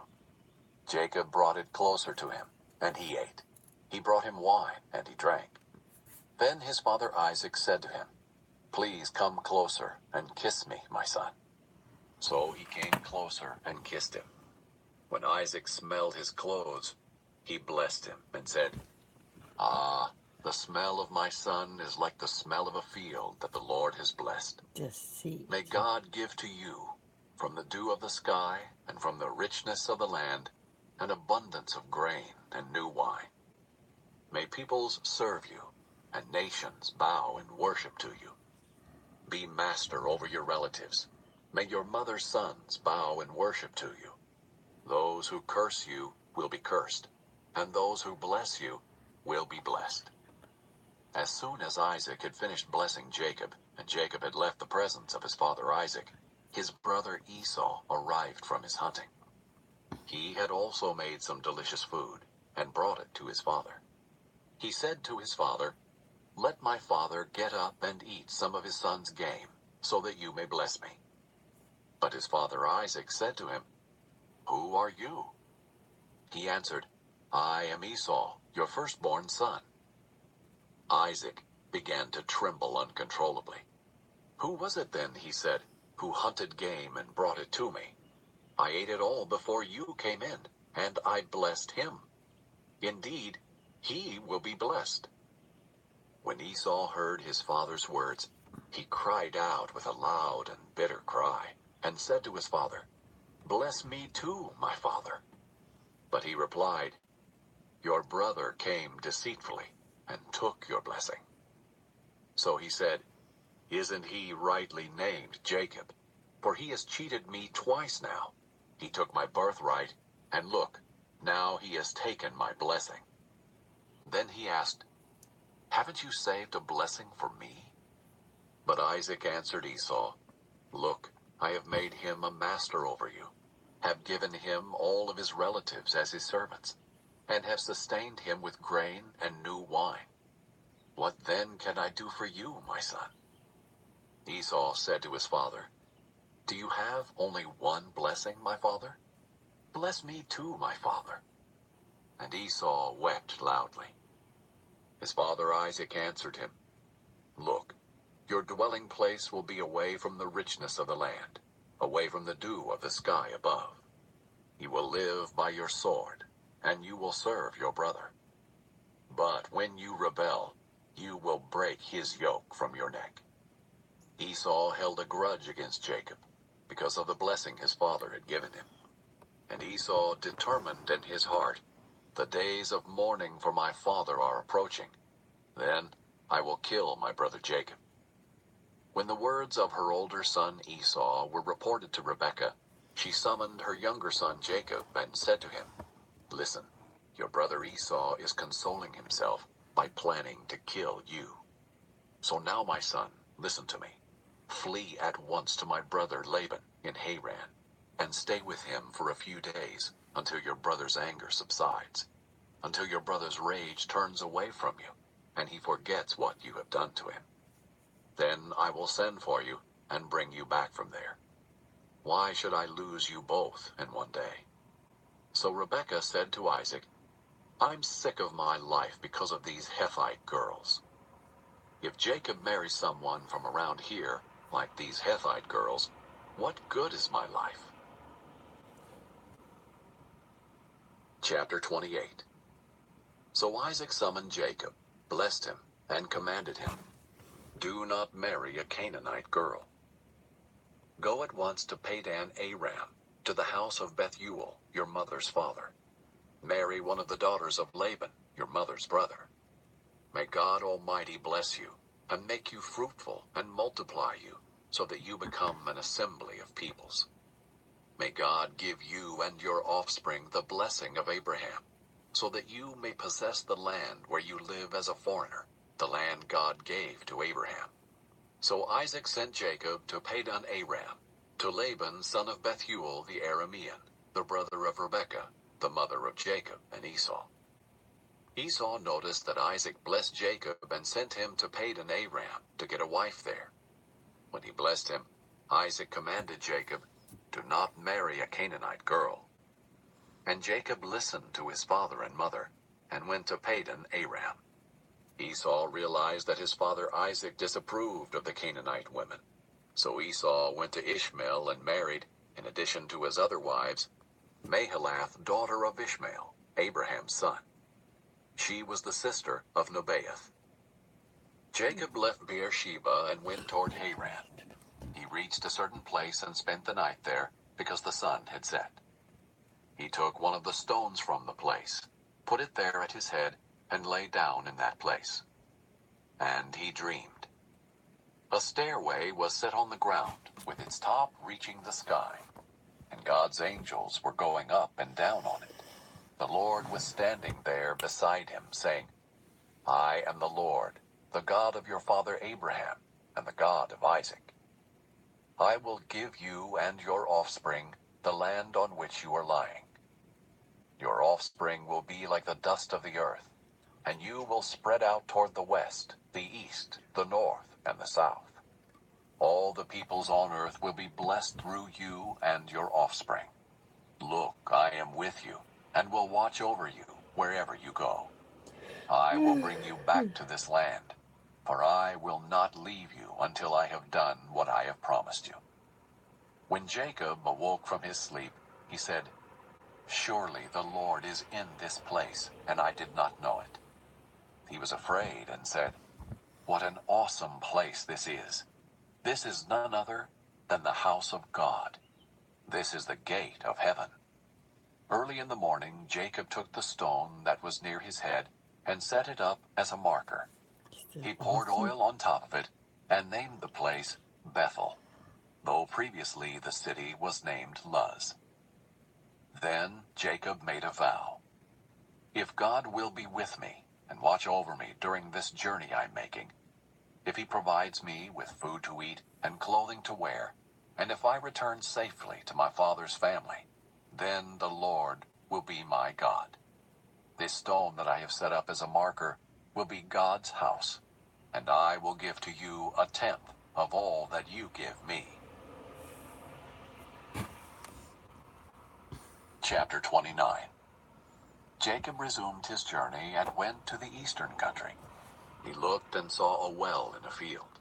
Jacob brought it closer to him, and he ate. He brought him wine, and he drank. Then his father Isaac said to him, "Please come closer and kiss me, my son." So he came closer and kissed him. When Isaac smelled his clothes, he blessed him and said, "Ah, the smell of my son is like the smell of a field that the Lord has blessed. Deceit. May God give to you, from the dew of the sky and from the richness of the land, an abundance of grain and new wine. May peoples serve you, and nations bow in worship to you. Be master over your relatives. May your mother's sons bow in worship to you. Those who curse you will be cursed, and those who bless you will be blessed." As soon as Isaac had finished blessing Jacob, and Jacob had left the presence of his father Isaac, his brother Esau arrived from his hunting. He had also made some delicious food, and brought it to his father. He said to his father, "Let my father get up and eat some of his son's game, so that you may bless me." But his father Isaac said to him, "Who are you?" He answered, "I am Esau, your firstborn son." Isaac began to tremble uncontrollably. "Who was it then," he said, "who hunted game and brought it to me? I ate it all before you came in, and I blessed him. Indeed, he will be blessed." When Esau heard his father's words, he cried out with a loud and bitter cry, and said to his father, "Bless me too, my father." But he replied, "Your brother came deceitfully and took your blessing." So he said, "Isn't he rightly named Jacob? For he has cheated me twice now. He took my birthright, and look, now he has taken my blessing." Then he asked, "Haven't you saved a blessing for me?" But Isaac answered Esau, "Look, I have made him a master over you, have given him all of his relatives as his servants, and have sustained him with grain and new wine. What then can I do for you, my son?" Esau said to his father, "Do you have only one blessing, my father? Bless me too, my father." And Esau wept loudly. His father Isaac answered him, "Look, your dwelling place will be away from the richness of the land, away from the dew of the sky above. You will live by your sword, and you will serve your brother. But when you rebel, you will break his yoke from your neck." Esau held a grudge against Jacob, because of the blessing his father had given him. And Esau determined in his heart, "The days of mourning for my father are approaching. Then I will kill my brother Jacob." When the words of her older son Esau were reported to Rebekah, she summoned her younger son Jacob and said to him, "Listen, your brother Esau is consoling himself by planning to kill you. So now, my son, listen to me. Flee at once to my brother Laban in Haran, and stay with him for a few days until your brother's anger subsides, until your brother's rage turns away from you, and he forgets what you have done to him. Then I will send for you and bring you back from there. Why should I lose you both in one day?" So Rebekah said to Isaac, "I'm sick of my life because of these Hethite girls. If Jacob marries someone from around here, like these Hethite girls, what good is my life?" Chapter 28. So Isaac summoned Jacob, blessed him, and commanded him, "Do not marry a Canaanite girl. Go at once to Padan Aram, to the house of Bethuel, your mother's father. Marry one of the daughters of Laban, your mother's brother. May God Almighty bless you, and make you fruitful, and multiply you, so that you become an assembly of peoples. May God give you and your offspring the blessing of Abraham, so that you may possess the land where you live as a foreigner, the land God gave to Abraham." So Isaac sent Jacob to Padan Aram, to Laban son of Bethuel the Aramean, the brother of Rebekah, the mother of Jacob and Esau. Esau noticed that Isaac blessed Jacob and sent him to Padan Aram to get a wife there. When he blessed him, Isaac commanded Jacob, "Do not marry a Canaanite girl." And Jacob listened to his father and mother, and went to Padan Aram. Esau realized that his father Isaac disapproved of the Canaanite women. So Esau went to Ishmael and married, in addition to his other wives, Mahalath, daughter of Ishmael, Abraham's son. She was the sister of Nebaioth. Jacob left Beersheba and went toward Haran. He reached a certain place and spent the night there, because the sun had set. He took one of the stones from the place, put it there at his head, and lay down in that place. And he dreamed. A stairway was set on the ground, with its top reaching the sky, and God's angels were going up and down on it. The Lord was standing there beside him, saying, "I am the Lord, the God of your father Abraham, and the God of Isaac. I will give you and your offspring the land on which you are lying. Your offspring will be like the dust of the earth, and you will spread out toward the west, the east, the north, and the south. All the peoples on earth will be blessed through you and your offspring. Look, I am with you, and will watch over you wherever you go. I will bring you back to this land, for I will not leave you until I have done what I have promised you." When Jacob awoke from his sleep, he said, "Surely the Lord is in this place, and I did not know it." He was afraid and said, "What an awesome place this is! This is none other than the house of God. This is the gate of heaven." Early in the morning, Jacob took the stone that was near his head and set it up as a marker. He poured oil on top of it and named the place Bethel, though previously the city was named Luz. Then Jacob made a vow. "If God will be with me and watch over me during this journey I'm making, if he provides me with food to eat and clothing to wear, and if I return safely to my father's family, then the Lord will be my God. This stone that I have set up as a marker will be God's house, and I will give to you a tenth of all that you give me." Chapter 29. Jacob resumed his journey and went to the eastern country. He looked and saw a well in a field.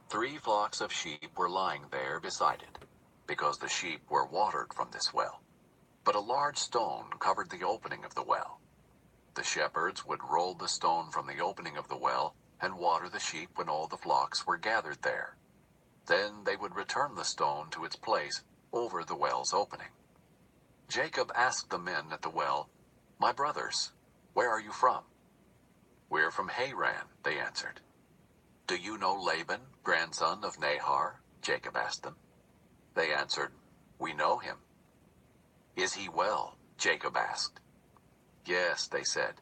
3 flocks of sheep were lying there beside it, because the sheep were watered from this well. But a large stone covered the opening of the well. The shepherds would roll the stone from the opening of the well and water the sheep when all the flocks were gathered there. Then they would return the stone to its place over the well's opening. Jacob asked the men at the well, "My brothers, where are you from?" "We're from Haran," they answered. "Do you know Laban, grandson of Nahor?" Jacob asked them. They answered, "We know him." "Is he well?" Jacob asked. "Yes," they said,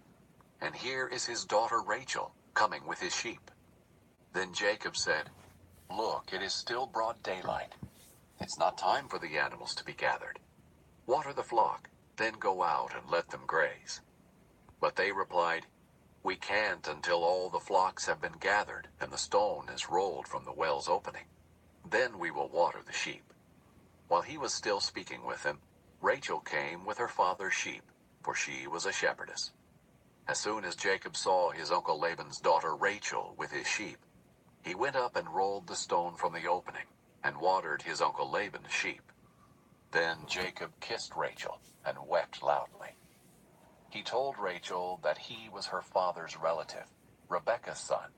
"and here is his daughter Rachel, coming with his sheep." Then Jacob said, "Look, it is still broad daylight. It's not time for the animals to be gathered. Water the flock, then go out and let them graze." But they replied, "We can't until all the flocks have been gathered and the stone is rolled from the well's opening. Then we will water the sheep." While he was still speaking with him, Rachel came with her father's sheep, for she was a shepherdess. As soon as Jacob saw his uncle Laban's daughter Rachel with his sheep, he went up and rolled the stone from the opening and watered his uncle Laban's sheep. Then Jacob kissed Rachel and wept loudly. He told Rachel that he was her father's relative, Rebekah's son.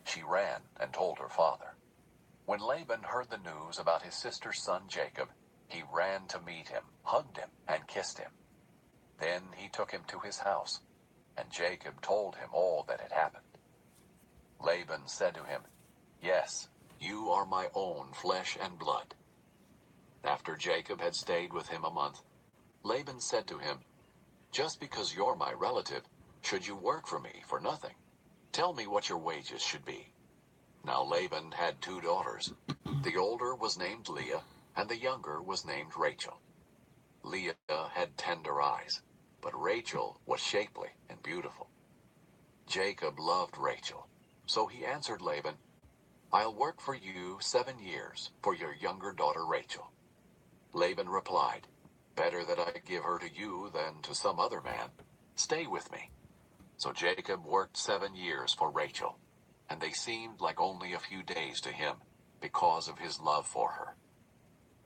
She ran and told her father. When Laban heard the news about his sister's son Jacob, he ran to meet him, hugged him, and kissed him. Then he took him to his house, and Jacob told him all that had happened. Laban said to him, "Yes, you are my own flesh and blood." After Jacob had stayed with him a month, Laban said to him, "Just because you're my relative, should you work for me for nothing? Tell me what your wages should be." Now Laban had 2 daughters. The older was named Leah, and the younger was named Rachel. Leah had tender eyes, but Rachel was shapely and beautiful. Jacob loved Rachel, so he answered Laban, "I'll work for you 7 years for your younger daughter Rachel." Laban replied, "Better that I give her to you than to some other man. Stay with me." So Jacob worked 7 years for Rachel, and they seemed like only a few days to him because of his love for her.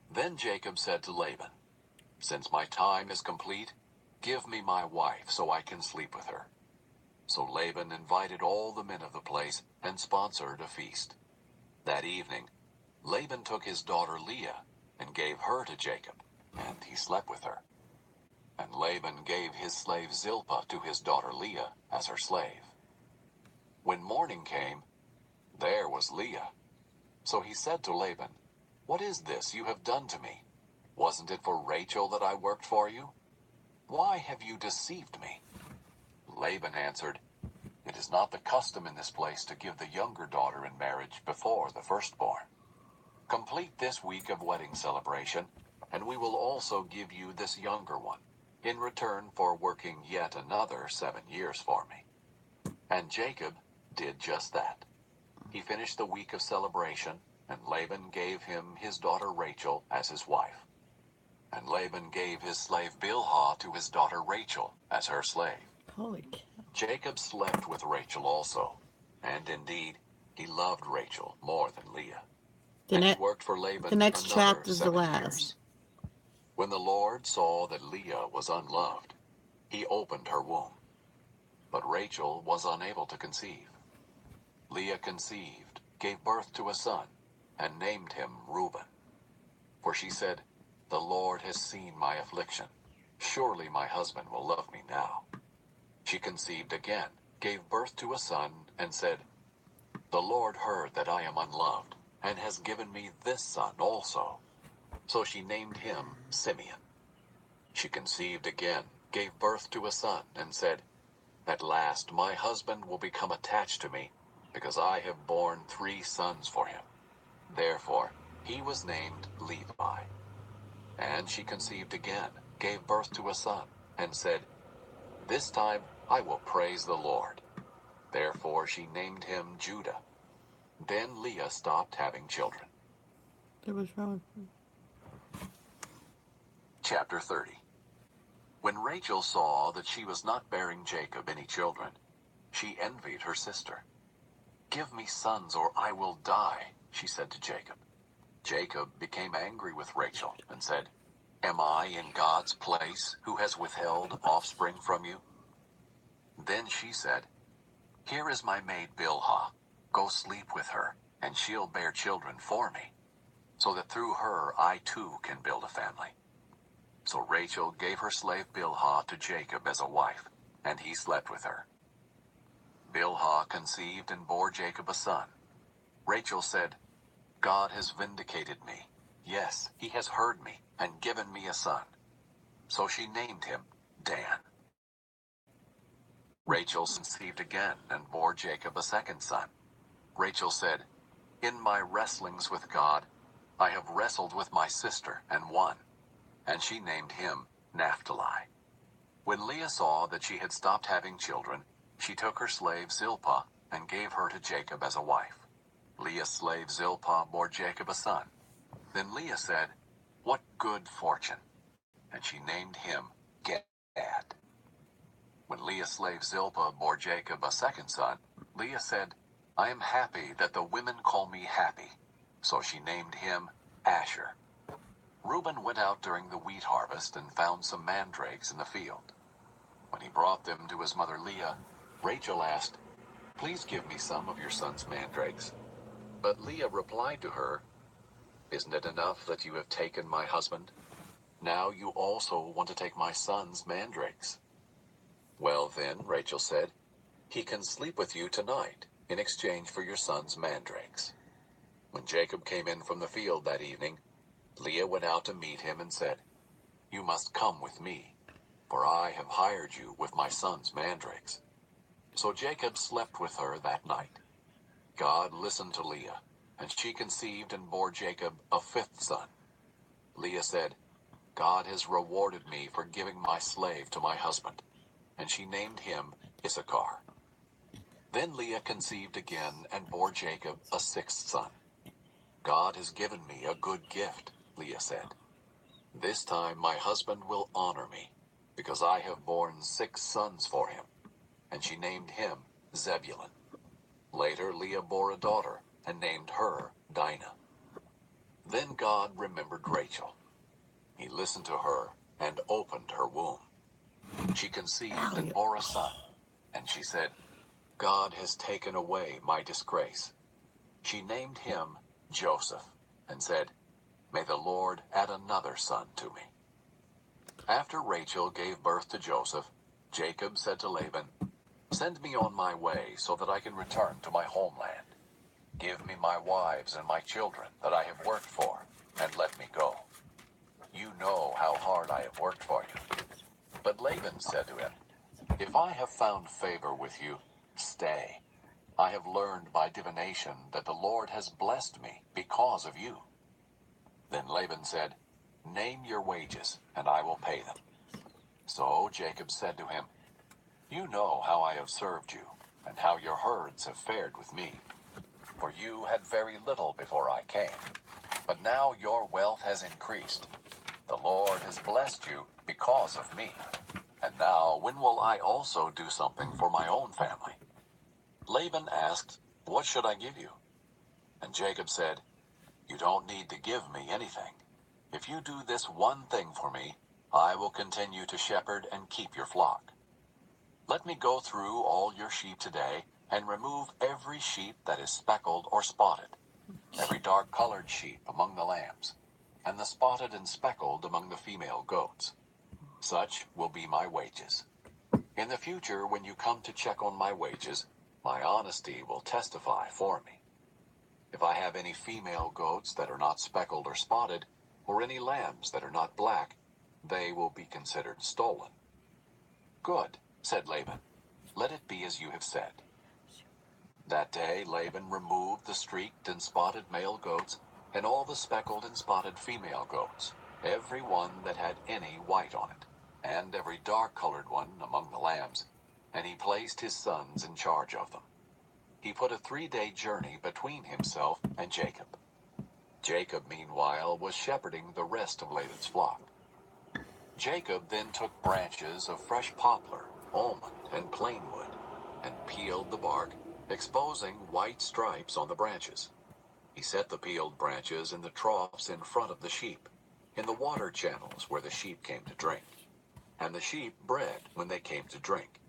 Then Jacob said to Laban, "Since my time is complete, give me my wife so I can sleep with her." So Laban invited all the men of the place and sponsored a feast. That evening, Laban took his daughter Leah and gave her to Jacob, and he slept with her. And Laban gave his slave Zilpah to his daughter Leah as her slave. When morning came, there was Leah. So he said to Laban, "What is this you have done to me? Wasn't it for Rachel that I worked for you? Why have you deceived me?" Laban answered, "It is not the custom in this place to give the younger daughter in marriage before the firstborn. Complete this week of wedding celebration, and we will also give you this younger one, in return for working yet another 7 years for me." And Jacob did just that. He finished the week of celebration, and Laban gave him his daughter Rachel as his wife. And Laban gave his slave Bilhah to his daughter Rachel as her slave. Holy cow. Jacob slept with Rachel also, and indeed he loved Rachel more than Leah. The, And he ne- worked for Laban the next another chapter is the 7 last. years. When the Lord saw that Leah was unloved, he opened her womb. But Rachel was unable to conceive. Leah conceived, gave birth to a son, and named him Reuben. For she said, "The Lord has seen my affliction. Surely my husband will love me now." She conceived again, gave birth to a son, and said, "The Lord heard that I am unloved, and has given me this son also." So she named him Simeon. She conceived again, gave birth to a son, and said, "At last my husband will become attached to me, because I have borne 3 sons for him." Therefore he was named Levi. And she conceived again, gave birth to a son, and said, "This time I will praise the Lord." Therefore she named him Judah. Then Leah stopped having children. That was wrong. Chapter 30. When Rachel saw that she was not bearing Jacob any children, she envied her sister. "Give me sons or I will die," she said to Jacob. Jacob became angry with Rachel and said, "Am I in God's place who has withheld offspring from you?" Then she said, "Here is my maid Bilhah. Go sleep with her, and she'll bear children for me, so that through her I too can build a family." So Rachel gave her slave Bilhah to Jacob as a wife, and he slept with her. Bilhah conceived and bore Jacob a son. Rachel said, "God has vindicated me. Yes, he has heard me and given me a son." So she named him Dan. Rachel conceived again and bore Jacob a second son. Rachel said, "In my wrestlings with God, I have wrestled with my sister and won." And she named him Naphtali. When Leah saw that she had stopped having children, she took her slave Zilpah and gave her to Jacob as a wife. Leah's slave Zilpah bore Jacob a son. Then Leah said, What good fortune! And she named him Gad. When Leah's slave Zilpah bore Jacob a second son, Leah said, I am happy that the women call me happy. So she named him Asher. Reuben went out during the wheat harvest and found some mandrakes in the field. When he brought them to his mother Leah, Rachel asked, Please give me some of your son's mandrakes. But Leah replied to her, Isn't it enough that you have taken my husband? Now you also want to take my son's mandrakes. Well then, Rachel said, he can sleep with you tonight in exchange for your son's mandrakes. When Jacob came in from the field that evening, Leah went out to meet him and said, You must come with me, for I have hired you with my son's mandrakes. So Jacob slept with her that night. God listened to Leah, and she conceived and bore Jacob a fifth son. Leah said, God has rewarded me for giving my slave to my husband. And she named him Issachar. Then Leah conceived again and bore Jacob a sixth son. God has given me a good gift, Leah said. This time my husband will honor me, because I have borne 6 sons for him. And she named him Zebulun. Later Leah bore a daughter and named her Dinah. Then God remembered Rachel. He listened to her and opened her womb. She conceived and bore a son, and she said, God has taken away my disgrace. She named him Joseph and said, May the Lord add another son to me. After Rachel gave birth to Joseph, Jacob said to Laban, Send me on my way so that I can return to my homeland. Give me my wives and my children that I have worked for, and let me go. You know how hard I have worked for you. But Laban said to him, If I have found favor with you, stay. I have learned by divination that the Lord has blessed me because of you. Then Laban said, Name your wages, and I will pay them. So Jacob said to him, You know how I have served you, and how your herds have fared with me. For you had very little before I came, but now your wealth has increased. The Lord has blessed you because of me. And now, when will I also do something for my own family? Laban asked, What should I give you? And Jacob said, You don't need to give me anything. If you do this one thing for me, I will continue to shepherd and keep your flock. Let me go through all your sheep today and remove every sheep that is speckled or spotted, every dark-colored sheep among the lambs, and the spotted and speckled among the female goats. Such will be my wages. In the future, when you come to check on my wages, my honesty will testify for me. If I have any female goats that are not speckled or spotted, or any lambs that are not black, they will be considered stolen. Good, said Laban. Let it be as you have said. That day Laban removed the streaked and spotted male goats, and all the speckled and spotted female goats, every one that had any white on it, and every dark-colored one among the lambs, and he placed his sons in charge of them. He put a 3-day journey between himself and Jacob. Jacob, meanwhile, was shepherding the rest of Laban's flock. Jacob then took branches of fresh poplar, almond, and plane wood, and peeled the bark, exposing white stripes on the branches. He set the peeled branches in the troughs in front of the sheep, in the water channels where the sheep came to drink. And the sheep bred when they came to drink.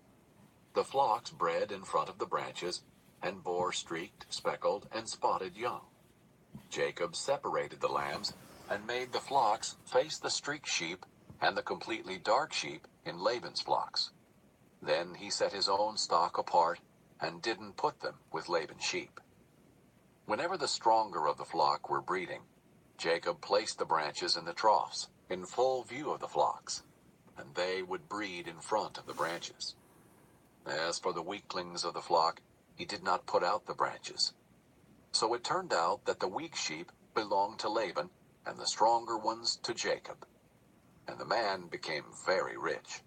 The flocks bred in front of the branches, and bore streaked, speckled, and spotted young. Jacob separated the lambs, and made the flocks face the streaked sheep and the completely dark sheep in Laban's flocks. Then he set his own stock apart, and didn't put them with Laban's sheep. Whenever the stronger of the flock were breeding, Jacob placed the branches in the troughs, in full view of the flocks, and they would breed in front of the branches. As for the weaklings of the flock, he did not put out the branches. So it turned out that the weak sheep belonged to Laban, and the stronger ones to Jacob. And the man became very rich.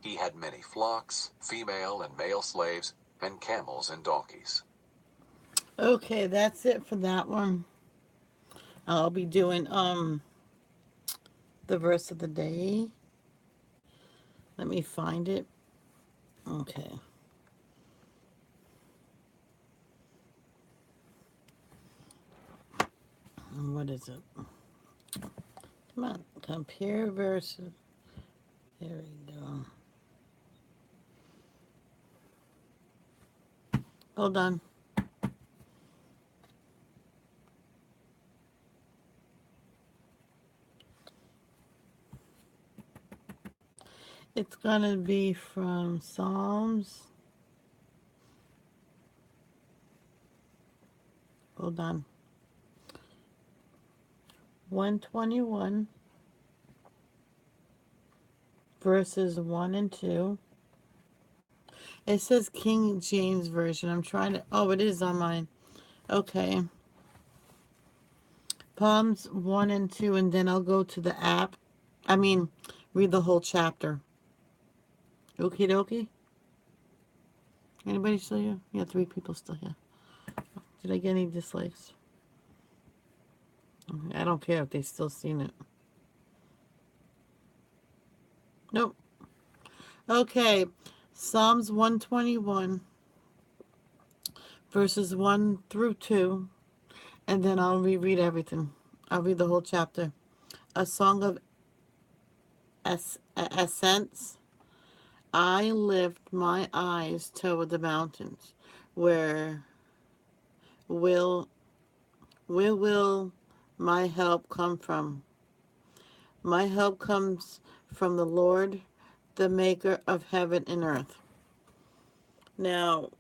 He had many flocks, female and male slaves, and camels and donkeys. Okay, that's it for that one. I'll be doing the verse of the day. Let me find it. Okay. What is it? Come on. Compare verses. There we go. Hold on. It's going to be from Psalms. Hold on. 121, verses 1 and 2. It says King James Version. I'm trying to... Oh, it is on mine. Okay. Psalms 1 and 2, and then I'll go to the app. I mean, read the whole chapter. Okie dokie. Anybody still here? Yeah, 3 people still here. Did I get any dislikes? I don't care if they still seen it. Nope. Okay. Psalms 121, verses 1 through 2, and then I'll reread everything. I'll read the whole chapter. A song of ascents. I lift my eyes toward the mountains. Where will where will my help come from? My help comes from the Lord, the maker of heaven and earth. Now,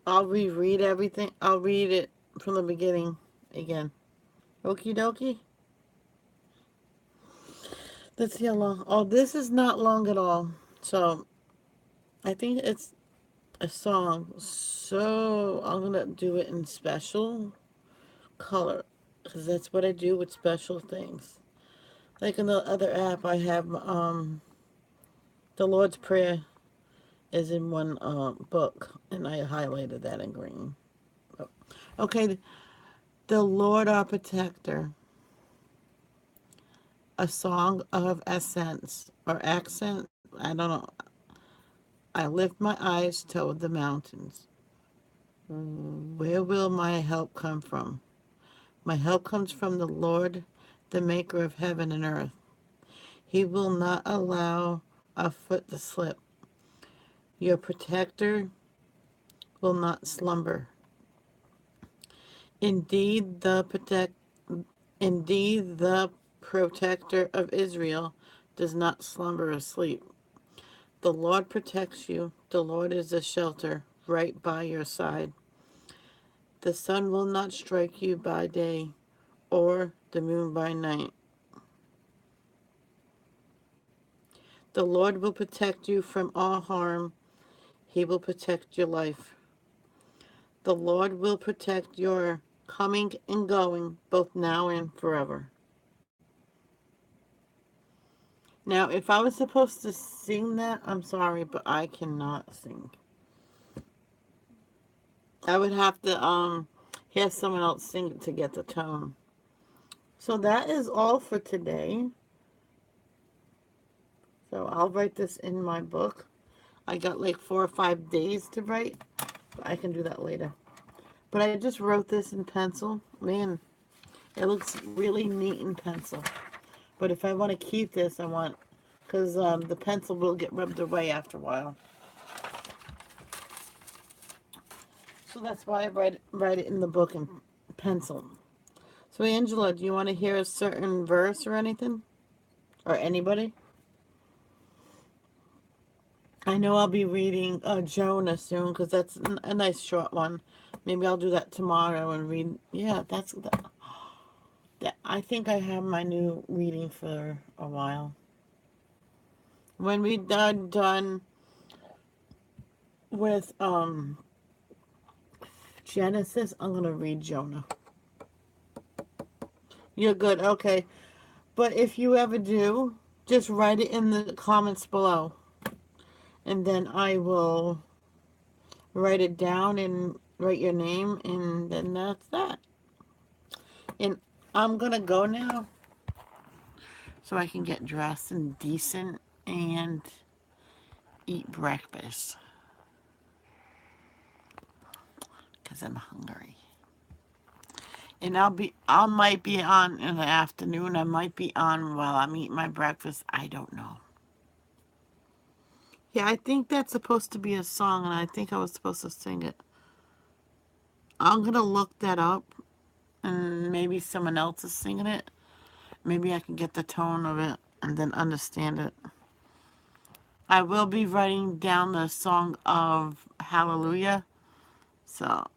I'll reread everything. I'll read it from the beginning again. Okie dokie. Let's see how long. Oh, this is not long at all. So, I think it's a song. So, I'm going to do it in special color. Because that's what I do with special things. Like in the other app, I have the Lord's Prayer is in one book, and I highlighted that in green. Okay, the Lord our protector, a song of ascents or accent. I don't know. I lift my eyes toward the mountains. Where will my help come from? My help comes from the Lord, the maker of heaven and earth. He will not allow a foot to slip. Your protector will not slumber. Indeed, indeed, the protector of Israel does not slumber or sleep. The Lord protects you. The Lord is a shelter right by your side. The sun will not strike you by day, or the moon by night. The Lord will protect you from all harm. He will protect your life. The Lord will protect your coming and going, both now and forever. Now, if I was supposed to sing that, I'm sorry, but I cannot sing. I would have to hear someone else sing it to get the tone. So that is all for today. So I'll write this in my book. I got like 4 or 5 days to write, but I can do that later. But I just wrote this in pencil. Man, it looks really neat in pencil. But if I want to keep this, I want, because the pencil will get rubbed away after a while. So that's why I write it in the book in pencil. So Angela, do you want to hear a certain verse or anything? Or anybody? I know I'll be reading Jonah soon because that's a nice short one. Maybe I'll do that tomorrow and read. Yeah, that. I think I have my new reading for a while. When we done with Genesis, I'm gonna read Jonah. You're good, okay. But if you ever do, just write it in the comments below, and then I will write it down and write your name, and then that's that. And I'm gonna go now so I can get dressed and decent and eat breakfast because I'm hungry. And I might be on in the afternoon. I might be on while I'm eating my breakfast. I don't know. Yeah, I think that's supposed to be a song, and I think I was supposed to sing it. I'm gonna look that up, and maybe someone else is singing it. Maybe I can get the tone of it and then understand it. I will be writing down the song of Hallelujah. So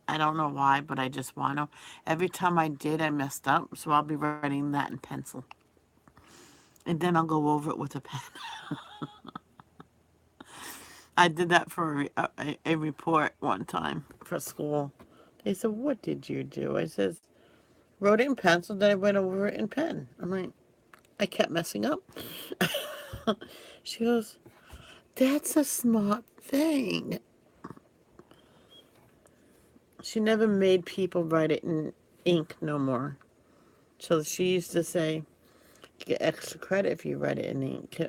I don't know why, but I just want to. Every time I did, I messed up. So I'll be writing that in pencil. And then I'll go over it with a pen. I did that for a report one time for school. They said, "What did you do?" I says, "Wrote it in pencil, then I went over it in pen." I'm like, I kept messing up. She goes, "That's a smart thing." She never made people write it in ink no more. So she used to say, "Get extra credit if you write it in ink."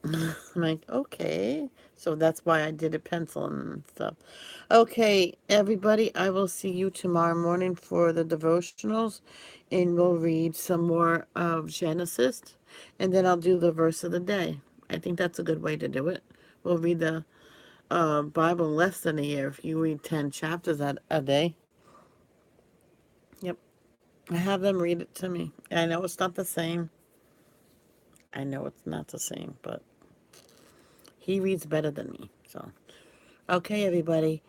I'm like, okay. So that's why I did a pencil and stuff. Okay, everybody, I will see you tomorrow morning for the devotionals, and we'll read some more of Genesis, and then I'll do the verse of the day. I think that's a good way to do it. We'll read the Bible less than a year if you read 10 chapters a day. Yep. I have them read it to me. I know it's not the same. I know it's not the same, but he reads better than me. So, okay, everybody.